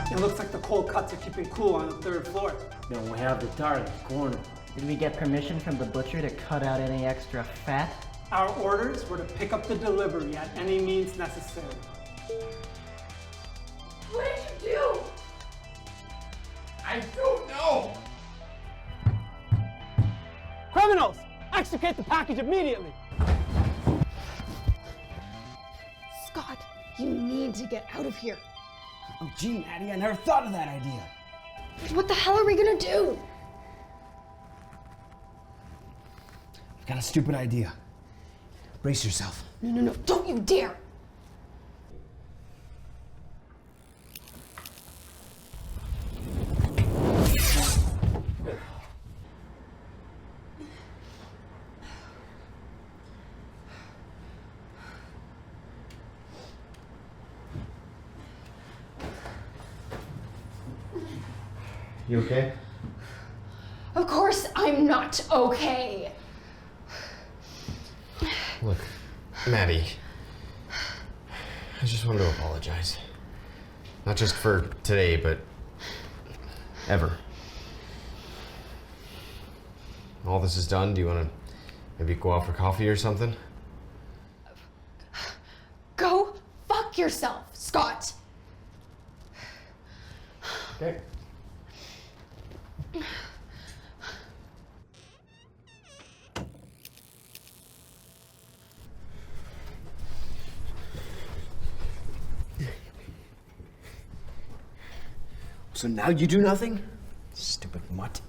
It looks like the cold cuts are keeping cool on the 3rd floor. Then we have the target corner. Did we get permission from the butcher to cut out any extra fat? Our orders were to pick up the delivery at any means necessary. What did you do? I don't know. Criminals! Extricate the package immediately! Scott, you need to get out of here. Oh, gee, Maddie, I never thought of that idea. What the hell are we gonna do? I've got a stupid idea. Brace yourself. No, don't you dare! You okay? Of course I'm not okay. Look, Maddie, I just wanted to apologize. Not just for today, but ever. All this is done, do you want to maybe go out for coffee or something? Go fuck yourself, Scott. Okay. So now you do nothing? Stupid mutt.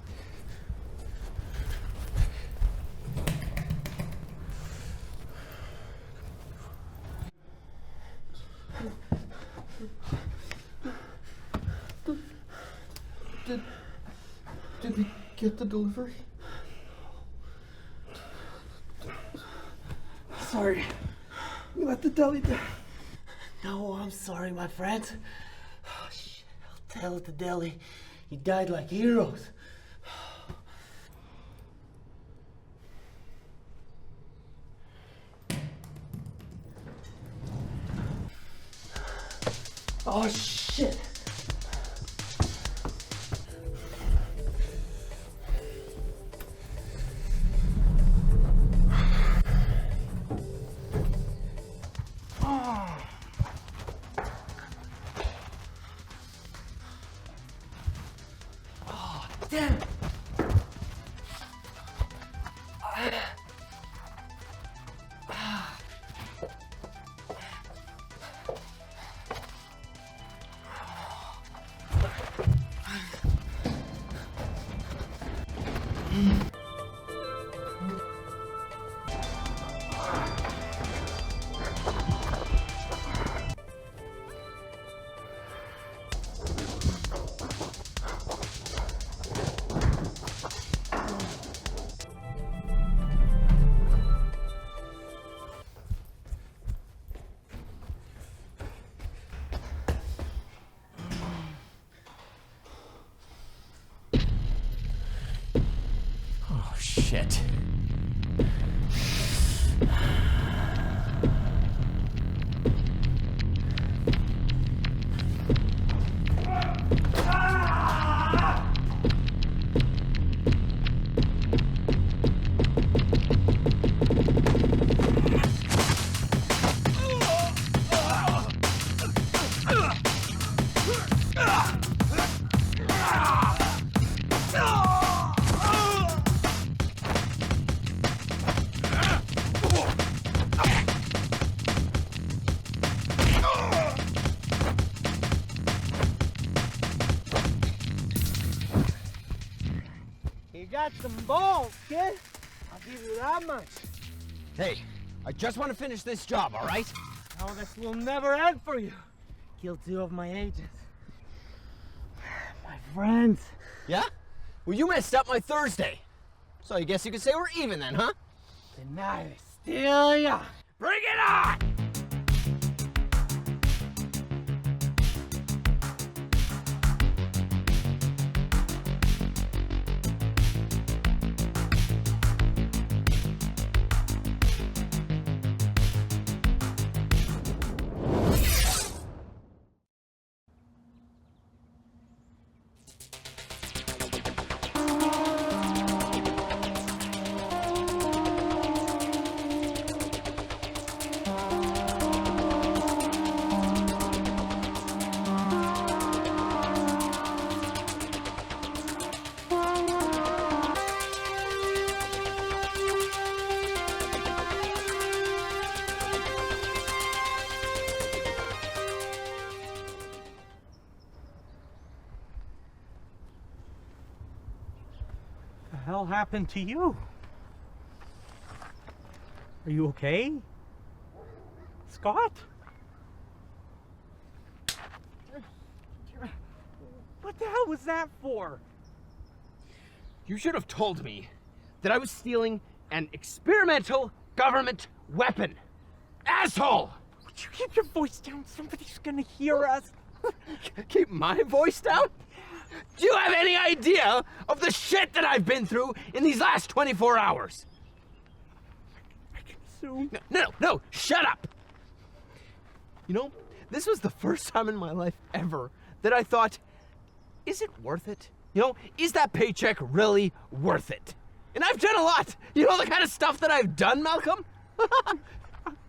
Did we get the delivery? Sorry. We let the deli down. No, I'm sorry, my friend. Oh, shit, I'll tell it to Deli. You died like heroes. Oh, shit. Damn! Oh, shit. You got some balls, kid. I'll give you that much. Hey, I just want to finish this job, all right? Oh, this will never end for you. Killed 2 of my agents. My friends. Yeah? Well, you messed up my Thursday. So I guess you could say we're even then, huh? Tonight is still young. Bring it on! The hell happened to you? Are you okay? Scott? What the hell was that for? You should have told me that I was stealing an experimental government weapon. Asshole! Would you keep your voice down? Somebody's gonna hear us. Keep my voice down? Do you have any idea of the shit that I've been through in these last 24 hours? I can assume. No, shut up! You know, this was the first time in my life ever that I thought, is it worth it? You know, is that paycheck really worth it? And I've done a lot. You know the kind of stuff that I've done, Malcolm?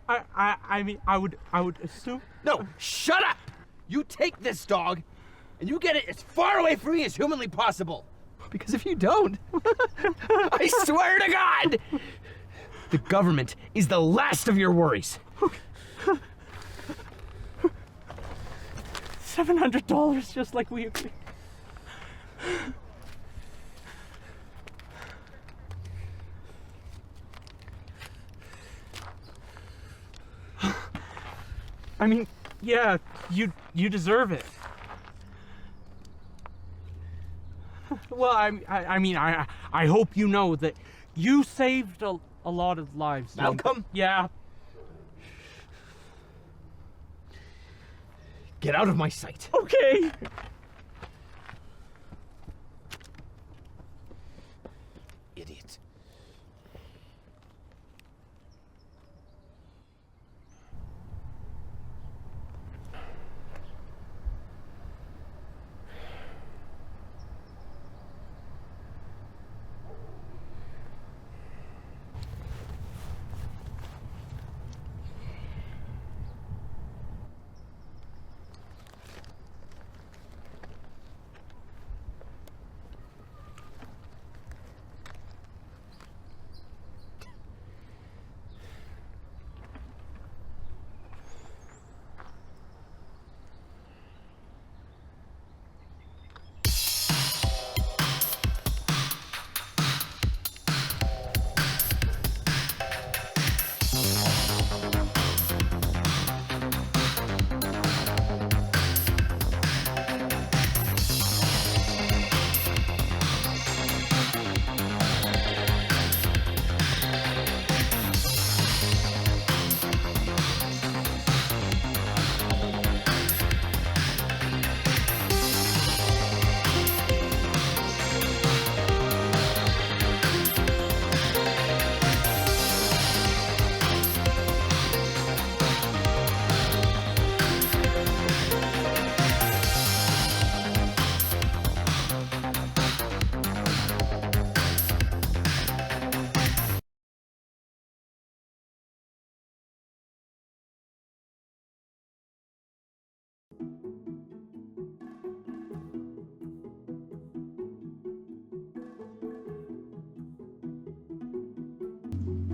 I mean, I would assume. No, shut up! You take this dog, and you get it as far away from me as humanly possible. Because if you don't, I swear to God, the government is the last of your worries. $700, just like we agreed. I mean, yeah, you deserve it. Well, I hope you know that you saved a lot of lives. Malcolm? Yeah. Get out of my sight. Okay. Idiot.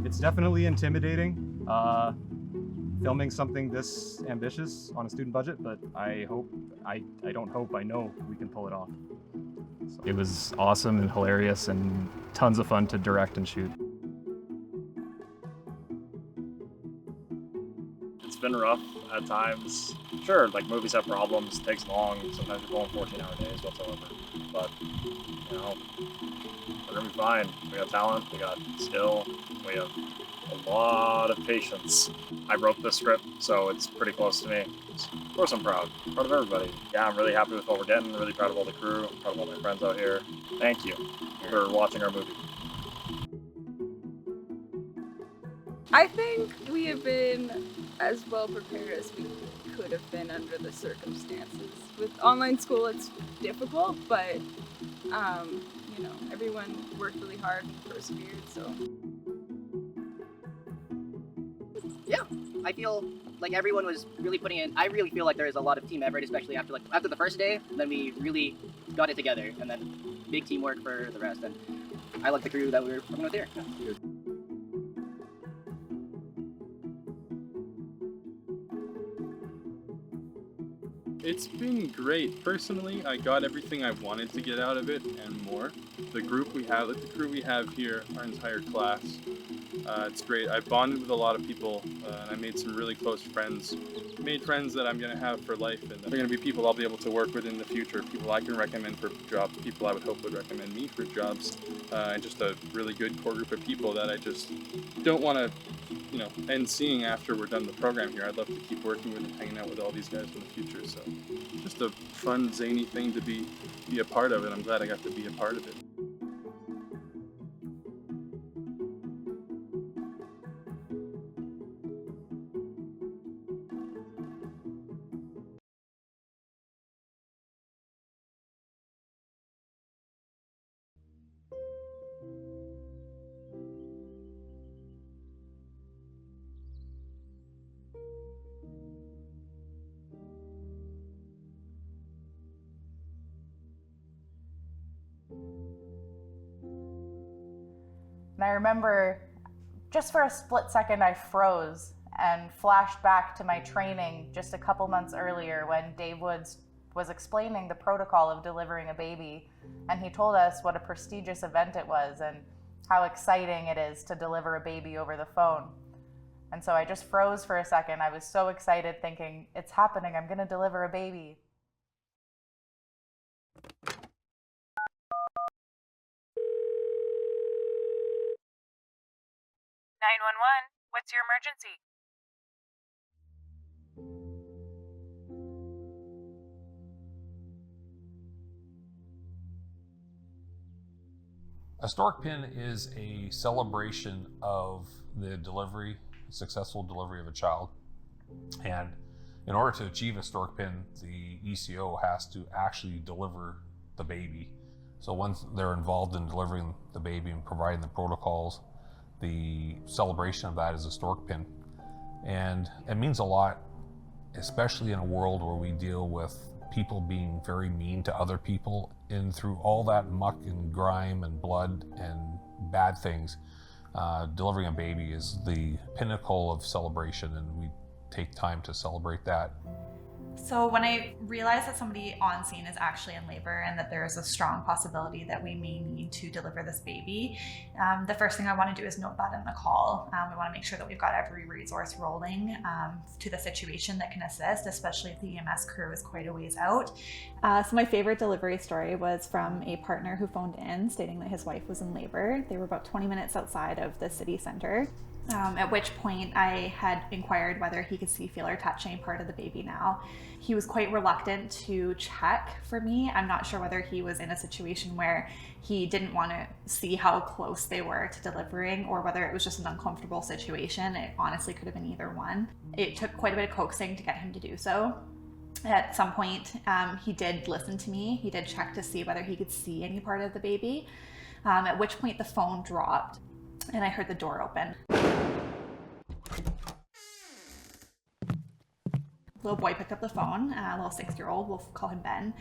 It's definitely intimidating, filming something this ambitious on a student budget, but I know we can pull it off. So it was awesome and hilarious and tons of fun to direct and shoot. It's been rough at times. Sure, like movies have problems, it takes long, sometimes you're going 14-hour days whatsoever. But, you know, we're gonna be fine. We got talent, we got skill, we have a lot of patience. I wrote this script, so it's pretty close to me. Of course I'm proud. Proud of everybody. Yeah, I'm really happy with what we're getting, really proud of all the crew, proud of all my friends out here. Thank you for watching our movie. I think we have been as well prepared as we could have been under the circumstances. With online school, it's difficult, but you know, everyone worked really hard and persevered, so. Yeah, I feel like everyone was really putting in. I really feel like there is a lot of team effort, especially after the first day. Then we really got it together, and then big teamwork for the rest. And I like the crew that we're working with here. It's been great. Personally, I got everything I wanted to get out of it and more. The crew we have here, our entire class, it's great. I bonded with a lot of people, and I made some really close friends. Made friends that I'm gonna have for life, and they're gonna be people I'll be able to work with in the future. People I can recommend for jobs. People I would hope would recommend me for jobs, and just a really good core group of people that I just don't want to, you know, end seeing after we're done the program here. I'd love to keep working with and hanging out with all these guys in the future. So, just a fun, zany thing to be a part of, and I'm glad I got to be a part of it. And I remember just for a split second I froze and flashed back to my training just a couple months earlier when Dave Woods was explaining the protocol of delivering a baby, and he told us what a prestigious event it was and how exciting it is to deliver a baby over the phone. And so I just froze for a second. I was so excited thinking, it's happening, I'm gonna deliver a baby. 911, what's your emergency? A Stork Pin is a celebration of the delivery, successful delivery of a child. And in order to achieve a Stork Pin, the ECO has to actually deliver the baby. So once they're involved in delivering the baby and providing the protocols, the celebration of that is a Stork Pin. And it means a lot, especially in a world where we deal with people being very mean to other people, and through all that muck and grime and blood and bad things, delivering a baby is the pinnacle of celebration, and we take time to celebrate that. So when I realized that somebody on scene is actually in labor and that there is a strong possibility that we may need to deliver this baby, the first thing I want to do is note that in the call. We want to make sure that we've got every resource rolling to the situation that can assist, especially if the EMS crew is quite a ways out. So my favorite delivery story was from a partner who phoned in stating that his wife was in labor. They were about 20 minutes outside of the city center. At which point I had inquired whether he could see, feel, or touch any part of the baby now. He was quite reluctant to check for me. I'm not sure whether he was in a situation where he didn't want to see how close they were to delivering, or whether it was just an uncomfortable situation. It honestly could have been either one. It took quite a bit of coaxing to get him to do so. At some point, he did listen to me. He did check to see whether he could see any part of the baby, at which point the phone dropped and I heard the door open. little boy picked up the phone, a little 6-year-old, we'll call him Ben.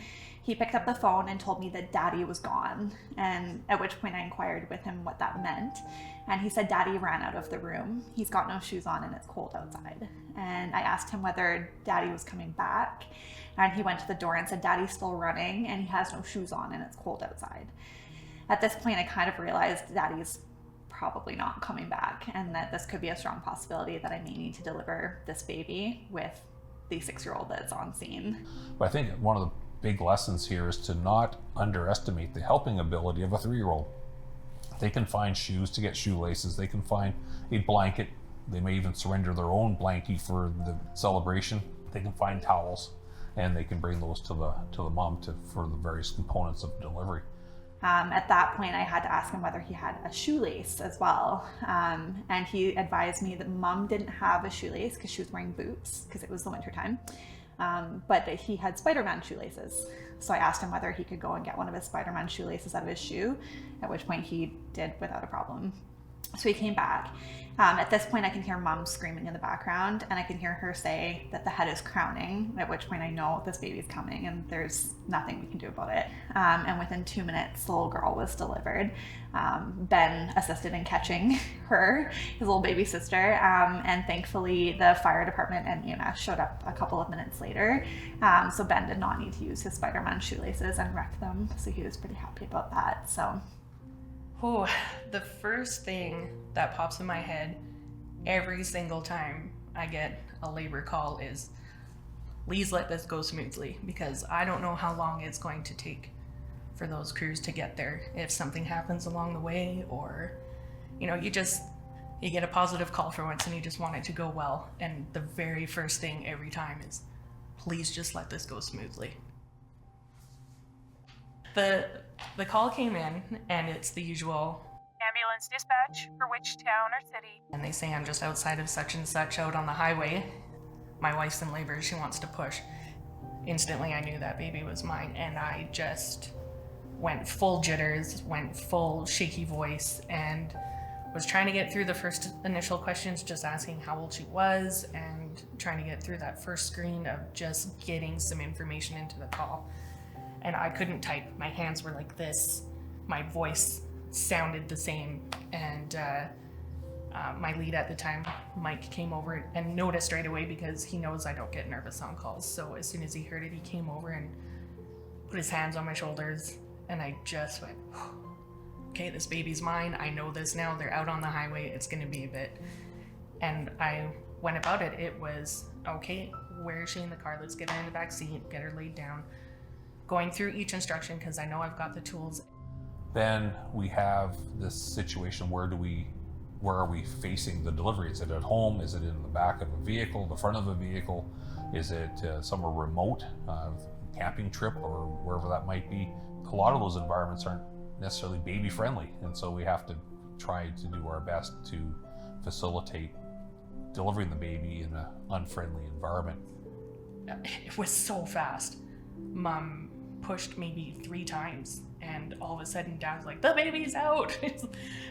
He picked up the phone and told me that Daddy was gone, and at which point I inquired with him what that meant. And he said Daddy ran out of the room. He's got no shoes on and it's cold outside. And I asked him whether Daddy was coming back, and he went to the door and said Daddy's still running and he has no shoes on and it's cold outside. At this point, I kind of realized Daddy's probably not coming back, and that this could be a strong possibility that I may need to deliver this baby with the 6-year-old that's on scene. But I think one of the big lessons here is to not underestimate the helping ability of a 3-year-old. They can find shoes to get shoelaces, they can find a blanket, they may even surrender their own blankie for the celebration. They can find towels, and they can bring those to the mom for the various components of delivery. At that point, I had to ask him whether he had a shoelace as well. And he advised me that Mom didn't have a shoelace because she was wearing boots because it was the winter time, but that he had Spider-Man shoelaces. So I asked him whether he could go and get one of his Spider-Man shoelaces out of his shoe, at which point he did without a problem. So he came back. At this point, I can hear Mom screaming in the background, and I can hear her say that the head is crowning, at which point I know this baby's coming and there's nothing we can do about it. And within 2 minutes, the little girl was delivered. Ben assisted in catching her, his little baby sister, and thankfully the fire department and EMS showed up a couple of minutes later. So Ben did not need to use his Spider-Man shoelaces and wreck them, so he was pretty happy about that. So. Oh, the first thing that pops in my head every single time I get a labor call is, please let this go smoothly, because I don't know how long it's going to take for those crews to get there. If something happens along the way, or, you know, you get a positive call for once and you just want it to go well. And the very first thing every time is, please just let this go smoothly. The call came in, and it's the usual Ambulance dispatch for which town or city? And they say I'm just outside of such and such out on the highway. My wife's in labor, she wants to push. Instantly I knew that baby was mine, and I just went full jitters, went full shaky voice, and was trying to get through the first initial questions, just asking how old she was, and trying to get through that first screen of just getting some information into the call. And I couldn't type. My hands were like this. My voice sounded the same. And my lead at the time, Mike, came over and noticed right away, because he knows I don't get nervous on calls. So as soon as he heard it, he came over and put his hands on my shoulders. And I just went, okay, this baby's mine. I know this now. They're out on the highway. It's going to be a bit. And I went about it. It was, okay, where is she in the car? Let's get her in the back seat, get her laid down. Going through each instruction, because I know I've got the tools. Then we have this situation, where are we facing the delivery? Is it at home? Is it in the back of a vehicle, the front of a vehicle? Is it somewhere remote, camping trip, or wherever that might be? A lot of those environments aren't necessarily baby friendly, and so we have to try to do our best to facilitate delivering the baby in an unfriendly environment. It was so fast. Mom pushed maybe 3 times, and all of a sudden Dad's like, the baby's out.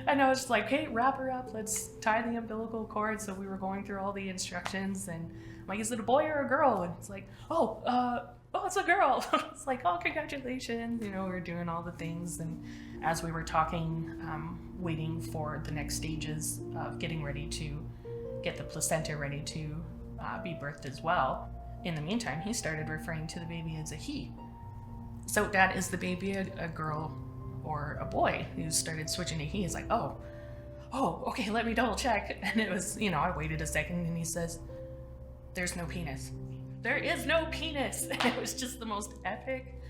And I was just like, hey, wrap her up, let's tie the umbilical cord. So we were going through all the instructions, and I'm like, is it a boy or a girl? And it's like, oh, it's a girl. It's like, oh, congratulations. You know, we're doing all the things. And as we were talking, waiting for the next stages of getting ready to get the placenta ready to be birthed as well. In the meantime, he started referring to the baby as a he. So, Dad, is the baby a girl or a boy? He started switching to he. He's like, oh, okay, let me double check. And it was, you know, I waited a second, and he says, there's no penis. There is no penis. And it was just the most epic,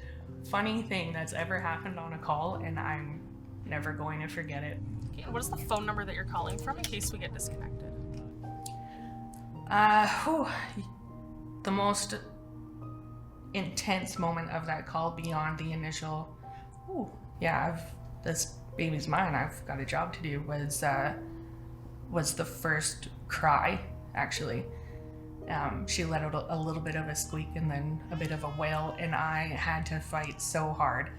funny thing that's ever happened on a call, and I'm never going to forget it. Okay, what is the phone number that you're calling from in case we get disconnected? The most intense moment of that call, beyond the initial, this baby's mine, I've got a job to do, was the first cry, actually. She let out a little bit of a squeak and then a bit of a wail, and I had to fight so hard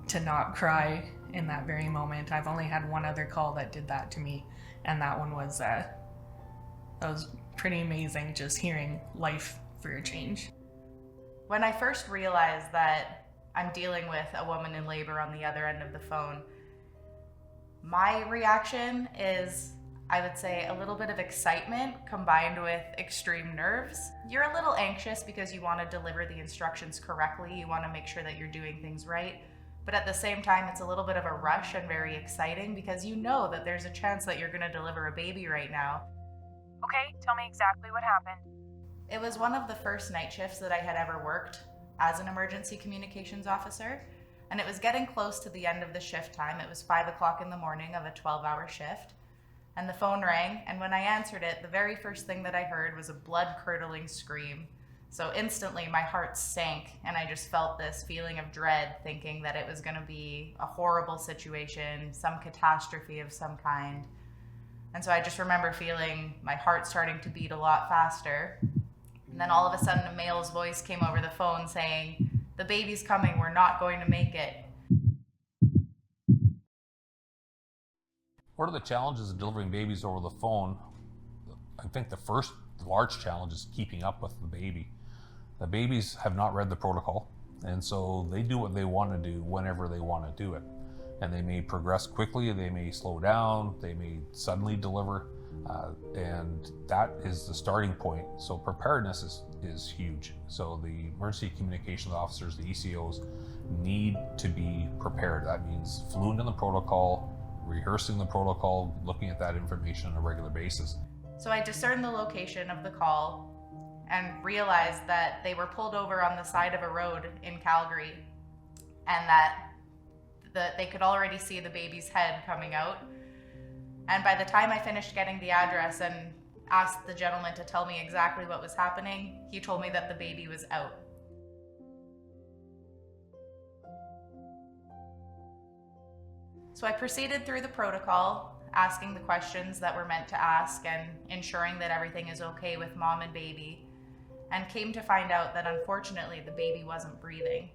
to not cry in that very moment. I've only had one other call that did that to me, and that one was, that was pretty amazing, just hearing life for a change. When I first realized that I'm dealing with a woman in labor on the other end of the phone, my reaction is, I would say, a little bit of excitement combined with extreme nerves. You're a little anxious because you want to deliver the instructions correctly. You want to make sure that you're doing things right. But at the same time, it's a little bit of a rush and very exciting because you know that there's a chance that you're going to deliver a baby right now. Okay, tell me exactly what happened. It was one of the first night shifts that I had ever worked as an emergency communications officer, and it was getting close to the end of the shift time. It was 5 o'clock in the morning of a 12-hour shift, and the phone rang, and when I answered it, the very first thing that I heard was a blood-curdling scream. So instantly my heart sank, and I just felt this feeling of dread, thinking that it was going to be a horrible situation, some catastrophe of some kind. And so I just remember feeling my heart starting to beat a lot faster. And then all of a sudden a male's voice came over the phone saying, "The baby's coming, we're not going to make it." What are the challenges of delivering babies over the phone? I think the first large challenge is keeping up with the baby. The babies have not read the protocol, and so they do what they want to do whenever they want to do it. And they may progress quickly, they may slow down, they may suddenly deliver, and that is the starting point. So preparedness is huge. So the emergency communications officers, the ECOs, need to be prepared. That means fluent in the protocol, rehearsing the protocol, looking at that information on a regular basis. So I discerned the location of the call and realized that they were pulled over on the side of a road in Calgary, and that they could already see the baby's head coming out. And by the time I finished getting the address and asked the gentleman to tell me exactly what was happening, he told me that the baby was out. So I proceeded through the protocol, asking the questions that were meant to ask and ensuring that everything is okay with mom and baby, and came to find out that unfortunately the baby wasn't breathing.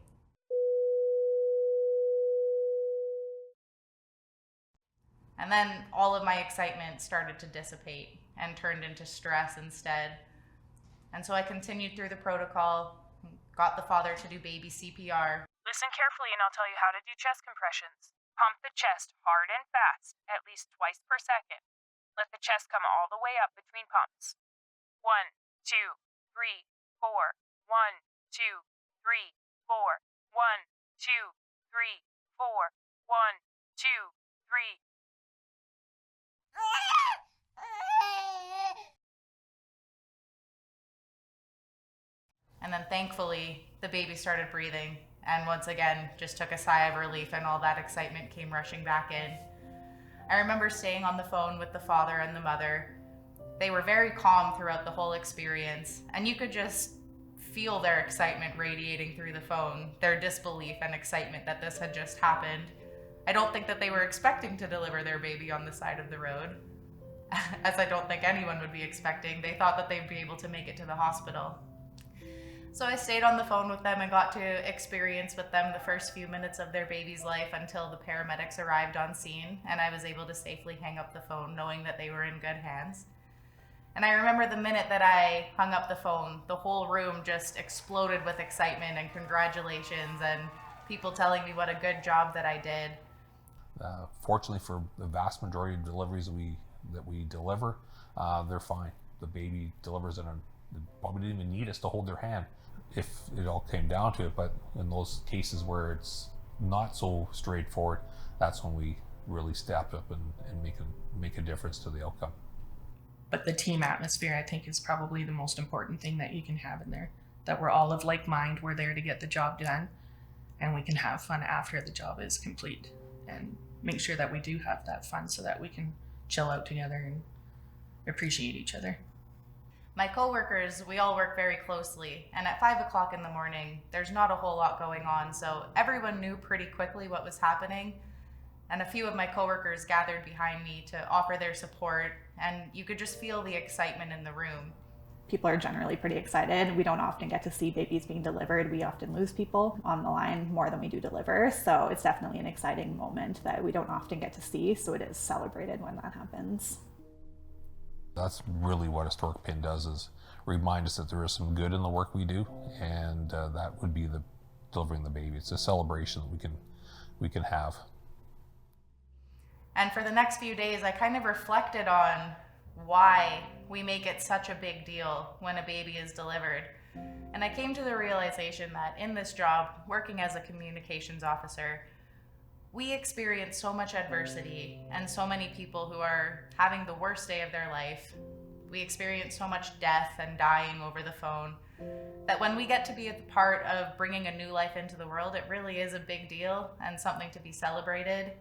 And then all of my excitement started to dissipate and turned into stress instead. And so I continued through the protocol, got the father to do baby CPR. Listen carefully and I'll tell you how to do chest compressions. Pump the chest hard and fast, at least twice per second. Let the chest come all the way up between pumps. 1, 2, 3, 4. 1, 2, 3, 4. 1, 2, 3, 4. 1, 2, 3. And then thankfully, the baby started breathing, and once again, just took a sigh of relief, and all that excitement came rushing back in. I remember staying on the phone with the father and the mother. They were very calm throughout the whole experience, and you could just feel their excitement radiating through the phone, their disbelief and excitement that this had just happened. I don't think that they were expecting to deliver their baby on the side of the road, as I don't think anyone would be expecting. They thought that they'd be able to make it to the hospital. So I stayed on the phone with them and got to experience with them the first few minutes of their baby's life until the paramedics arrived on scene, and I was able to safely hang up the phone knowing that they were in good hands. And I remember the minute that I hung up the phone, the whole room just exploded with excitement and congratulations and people telling me what a good job that I did. Fortunately for the vast majority of deliveries that we deliver, they're fine. The baby delivers in they probably didn't even need us to hold their hand if it all came down to it. But in those cases where it's not so straightforward, that's when we really step up and make a difference to the outcome. But the team atmosphere, I think, is probably the most important thing that you can have in there. That we're all of like mind, we're there to get the job done, and we can have fun after the job is complete. And make sure that we do have that fun so that we can chill out together and appreciate each other. My coworkers, we all work very closely, and at 5 o'clock in the morning, there's not a whole lot going on, so everyone knew pretty quickly what was happening, and a few of my coworkers gathered behind me to offer their support, and you could just feel the excitement in the room. People are generally pretty excited. We don't often get to see babies being delivered. We often lose people on the line more than we do deliver, so it's definitely an exciting moment that we don't often get to see, so it is celebrated when that happens. That's really what a Stork Pin does, is remind us that there is some good in the work we do, and that would be the delivering the baby. It's a celebration that we can have. And for the next few days, I kind of reflected on why we make it such a big deal when a baby is delivered. And I came to the realization that in this job, working as a communications officer, we experience so much adversity and so many people who are having the worst day of their life. We experience so much death and dying over the phone that when we get to be a part of bringing a new life into the world, it really is a big deal and something to be celebrated.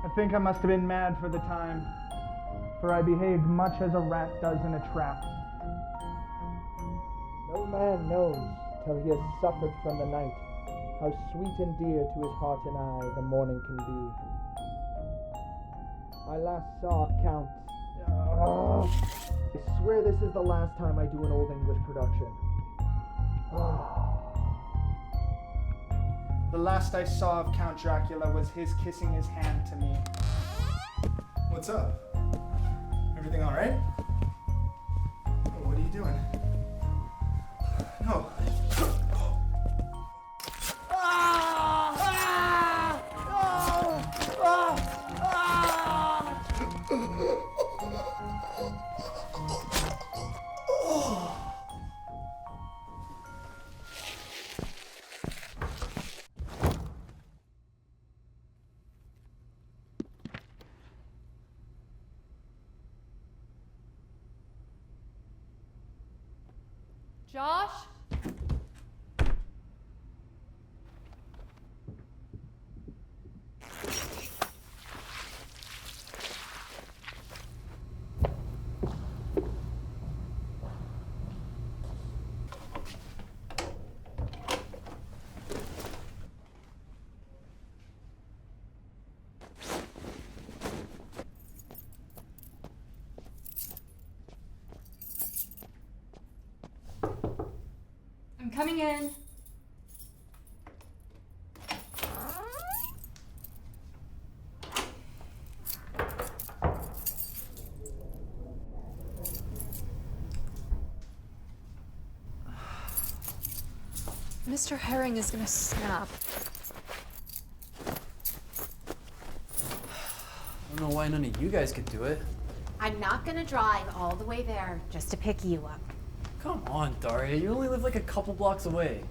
I think I must have been mad for the time, for I behaved much as a rat does in a trap. No man knows till he has suffered from the night, how sweet and dear to his heart and eye the morning can be. I last saw Count. I swear this is the last time I do an Old English production. The last I saw of Count Dracula was his kissing his hand to me. What's up? Everything all right? Oh, what are you doing? No. Josh? I'm coming in. Mr. Herring is gonna snap. I don't know why none of you guys could do it. I'm not gonna drive all the way there just to pick you up. Come on, Daria, you only live like a couple blocks away.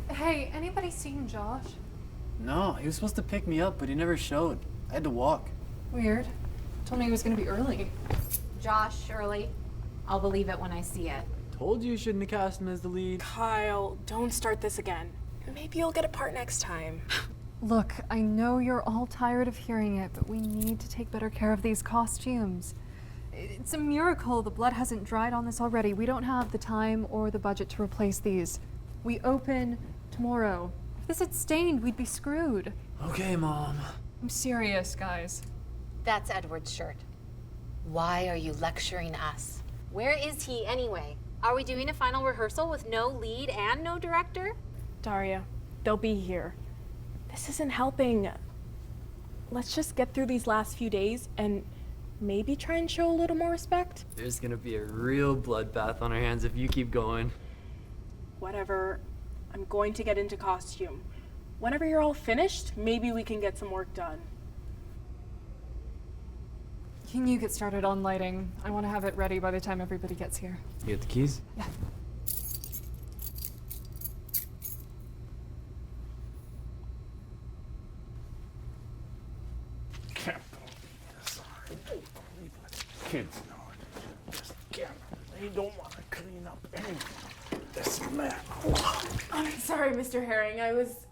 Hey, anybody seen Josh? No, he was supposed to pick me up, but he never showed. I had to walk. Weird. Told me he was gonna be early. Josh, early. I'll believe it when I see it. Told you shouldn't have cast him as the lead. Kyle, don't start this again. Maybe you'll get a part next time. Look, I know you're all tired of hearing it, but we need to take better care of these costumes. It's a miracle the blood hasn't dried on this already. We don't have the time or the budget to replace these. We open tomorrow. If this had stained, we'd be screwed. Okay, Mom. I'm serious, guys. That's Edward's shirt. Why are you lecturing us? Where is he anyway? Are we doing a final rehearsal with no lead and no director? Daria, they'll be here. This isn't helping. Let's just get through these last few days and maybe try and show a little more respect. There's gonna be a real bloodbath on our hands if you keep going. Whatever. I'm going to get into costume. Whenever you're all finished, maybe we can get some work done. Can you get started on lighting? I want to have it ready by the time everybody gets here. You get the keys? Yeah. Kids know it. Just can't. They don't want to clean up anything. The smell. I'm sorry, Mr. Herring. I was...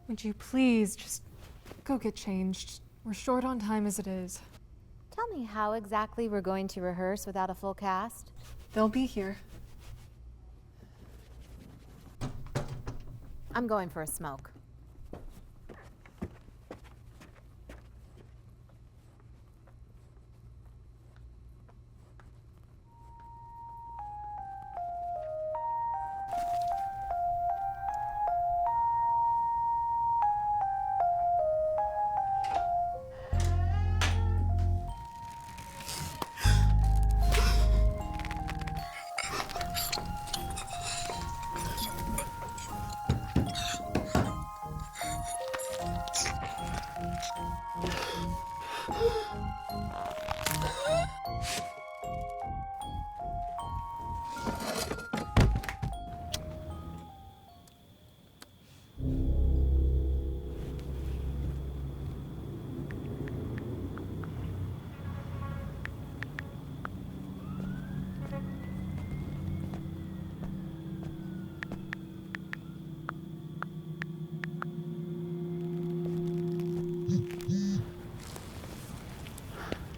Would you please just go get changed? We're short on time as it is. Tell me how exactly we're going to rehearse without a full cast? They'll be here. I'm going for a smoke.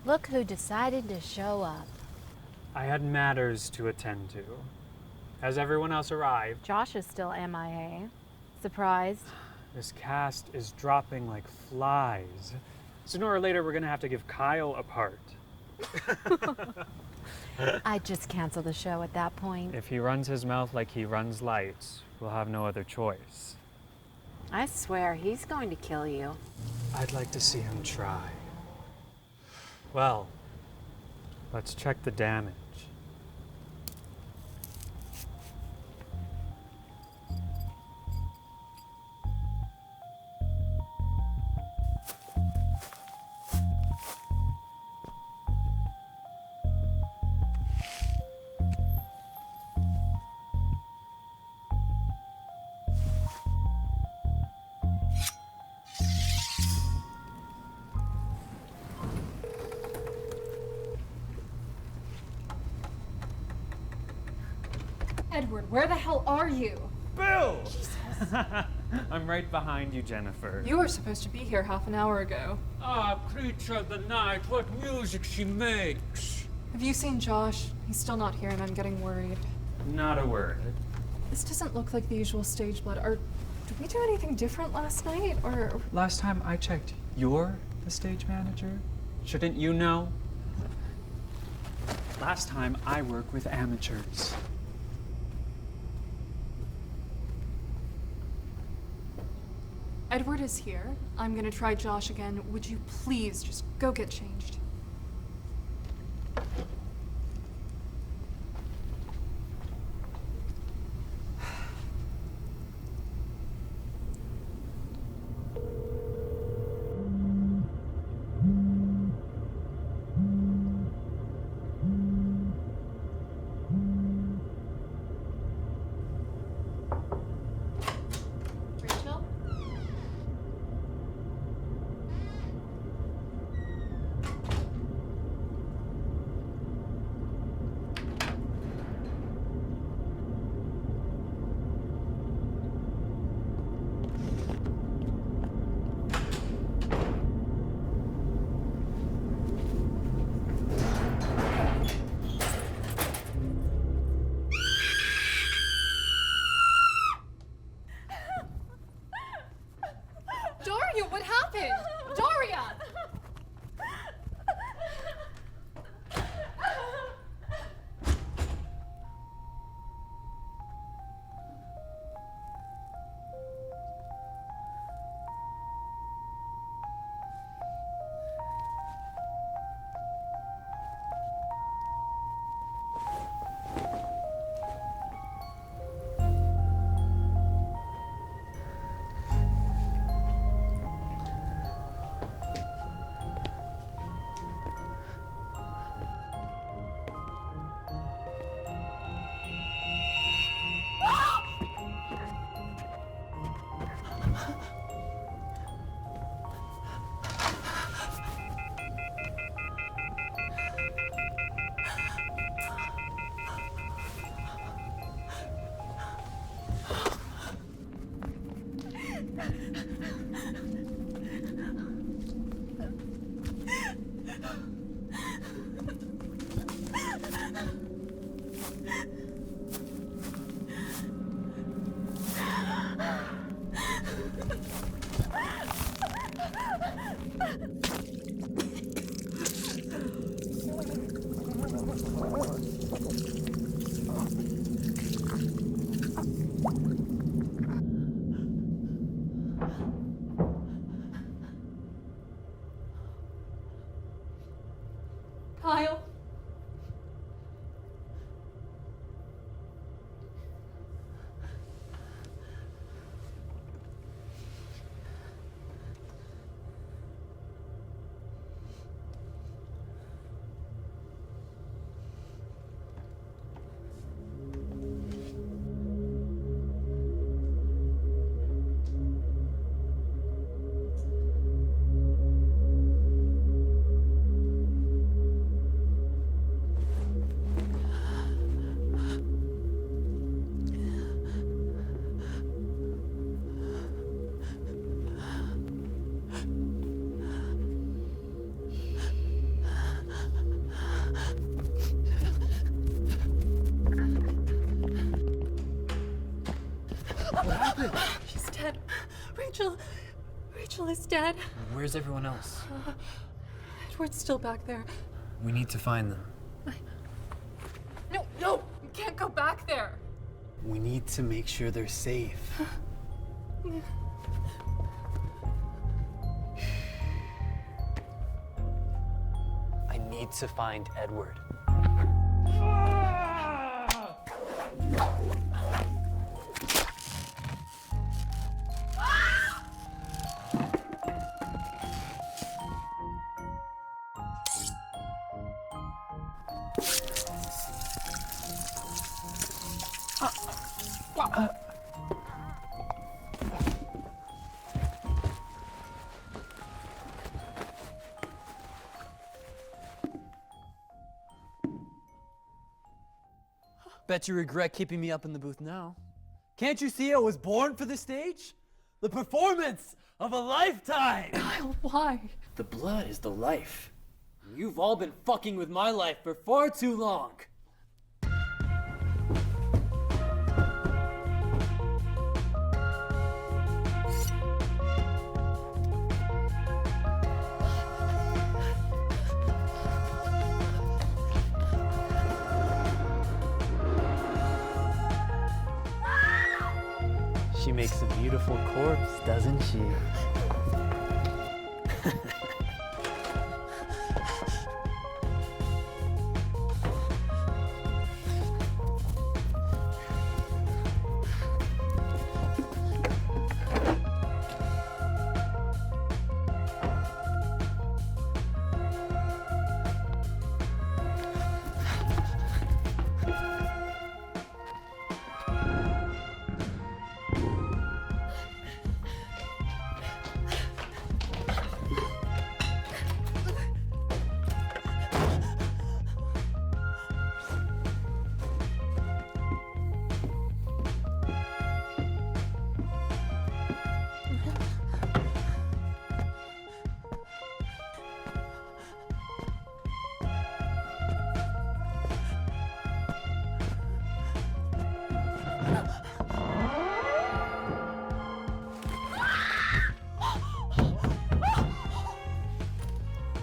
Look who decided to show up. I had matters to attend to. Has everyone else arrived? Josh is still MIA. Surprised? This cast is dropping like flies. Sooner or later, we're gonna have to give Kyle a part. I'd just cancel the show at that point. If he runs his mouth like he runs lights, we'll have no other choice. I swear, he's going to kill you. I'd like to see him try. Well, let's check the damage. Edward, where the hell are you? Bill! I'm right behind you, Jennifer. You were supposed to be here half an hour ago. Ah, creature of the night, what music she makes. Have you seen Josh? He's still not here and I'm getting worried. Not a word. This doesn't look like the usual stage blood. Did we do anything different last night, or? Last time I checked, you're the stage manager? Shouldn't you know? last time I work with amateurs. Edward is here. I'm gonna try Josh again. Would you please just go get changed? Rachel? Daria, what happened? Daria! Kyle? He's dead. Rachel is dead. Where's everyone else? Edward's still back there. We need to find them. No, you can't go back there. We need to make sure they're safe. I need to find Edward. Bet you regret keeping me up in the booth now. Can't you see I was born for the stage? The performance of a lifetime! Kyle, why? The blood is the life. You've all been fucking with my life for far too long. She makes a beautiful corpse, doesn't she?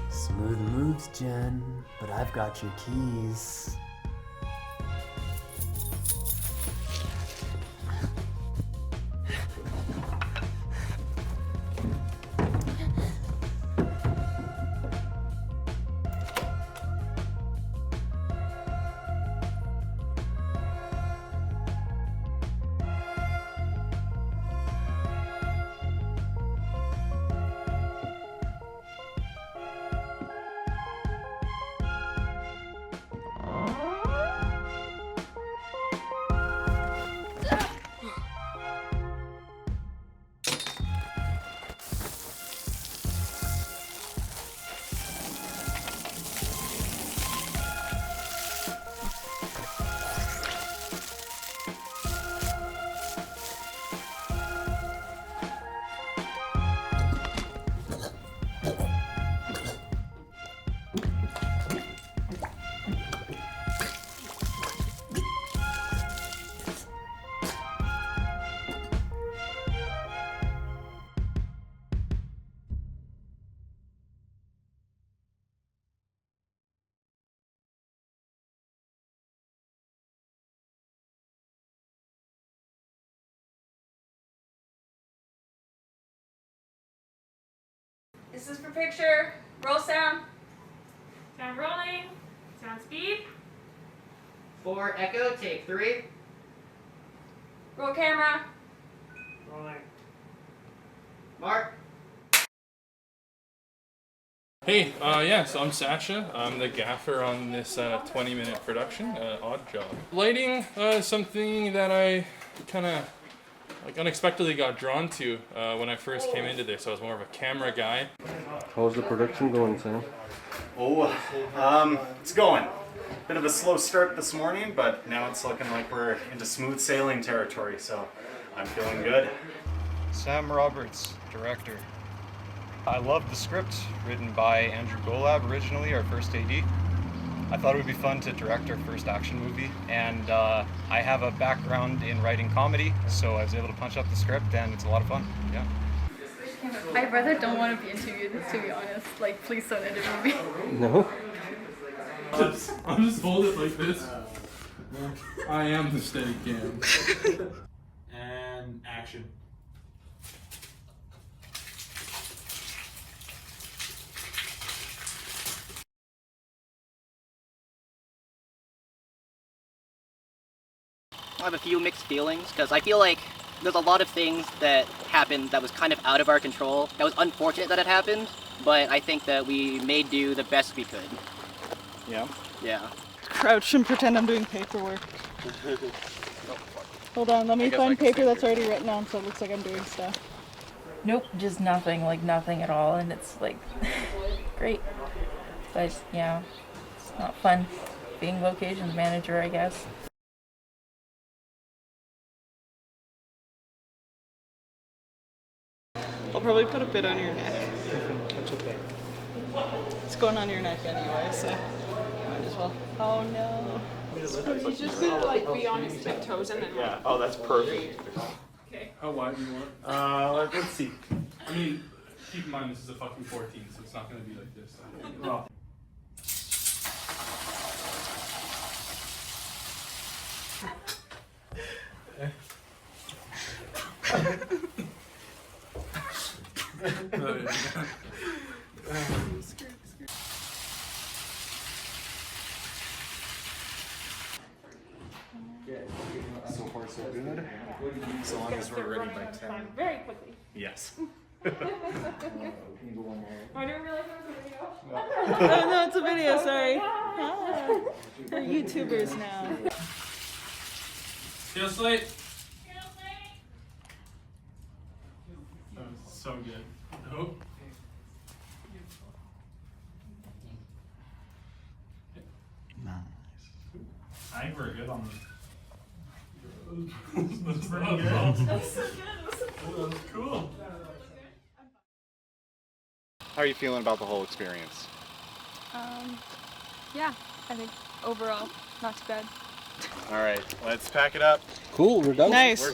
Smooth moves, Jen, but I've got your keys. This is for picture. Roll sound. Sound rolling. Sound speed. 4 echo, take 3. Roll camera. Rolling. Mark. Hey, so I'm Sasha. I'm the gaffer on this 20-minute production, Odd Job. Lighting is something that I kind of unexpectedly got drawn to when I first came into this. I was more of a camera guy. How's the production going, Sam? Oh, it's going. Bit of a slow start this morning, but now it's looking like we're into smooth sailing territory, so I'm feeling good. Sam Roberts, director. I loved the script, written by Andrew Golab originally, our first AD. I thought it would be fun to direct our first action movie, and I have a background in writing comedy, so I was able to punch up the script, and it's a lot of fun, yeah. I rather don't want to be interviewed, to be honest. Like, please don't interview me. No? I'm just hold it like this. I am the steady cam. And action. I have a few mixed feelings because I feel like there's a lot of things that happened that was kind of out of our control. That was unfortunate that it happened, but I think that we made do the best we could. Yeah? Yeah. Crouch and pretend I'm doing paperwork. Hold on, let me find paper that's already written on so it looks like I'm doing stuff. Nope, just nothing, like nothing at all, and it's like great. But yeah, it's not fun being locations manager, I guess. I'll probably put a bit on your neck. That's okay. It's going on your neck anyway, so might as well. Oh no. He's just gonna like be on his tiptoes and then. Yeah. Oh, that's perfect. Okay. How wide do you want? Let's see. I mean, keep in mind this is a fucking 14, so it's not going to be like this. Oh. So good. So long as we're ready by 10. Very quickly. Yes. I didn't realize it was a video. Oh no, it's a video, sorry. Ah, we're YouTubers now. Feel slate. That was so good. Nope. Nice. I think we're good on this. That's pretty good. That was so good. That was cool. How are you feeling about the whole experience? Yeah, I think overall, not too bad. All right, let's pack it up. Cool, we're done. Nice. We're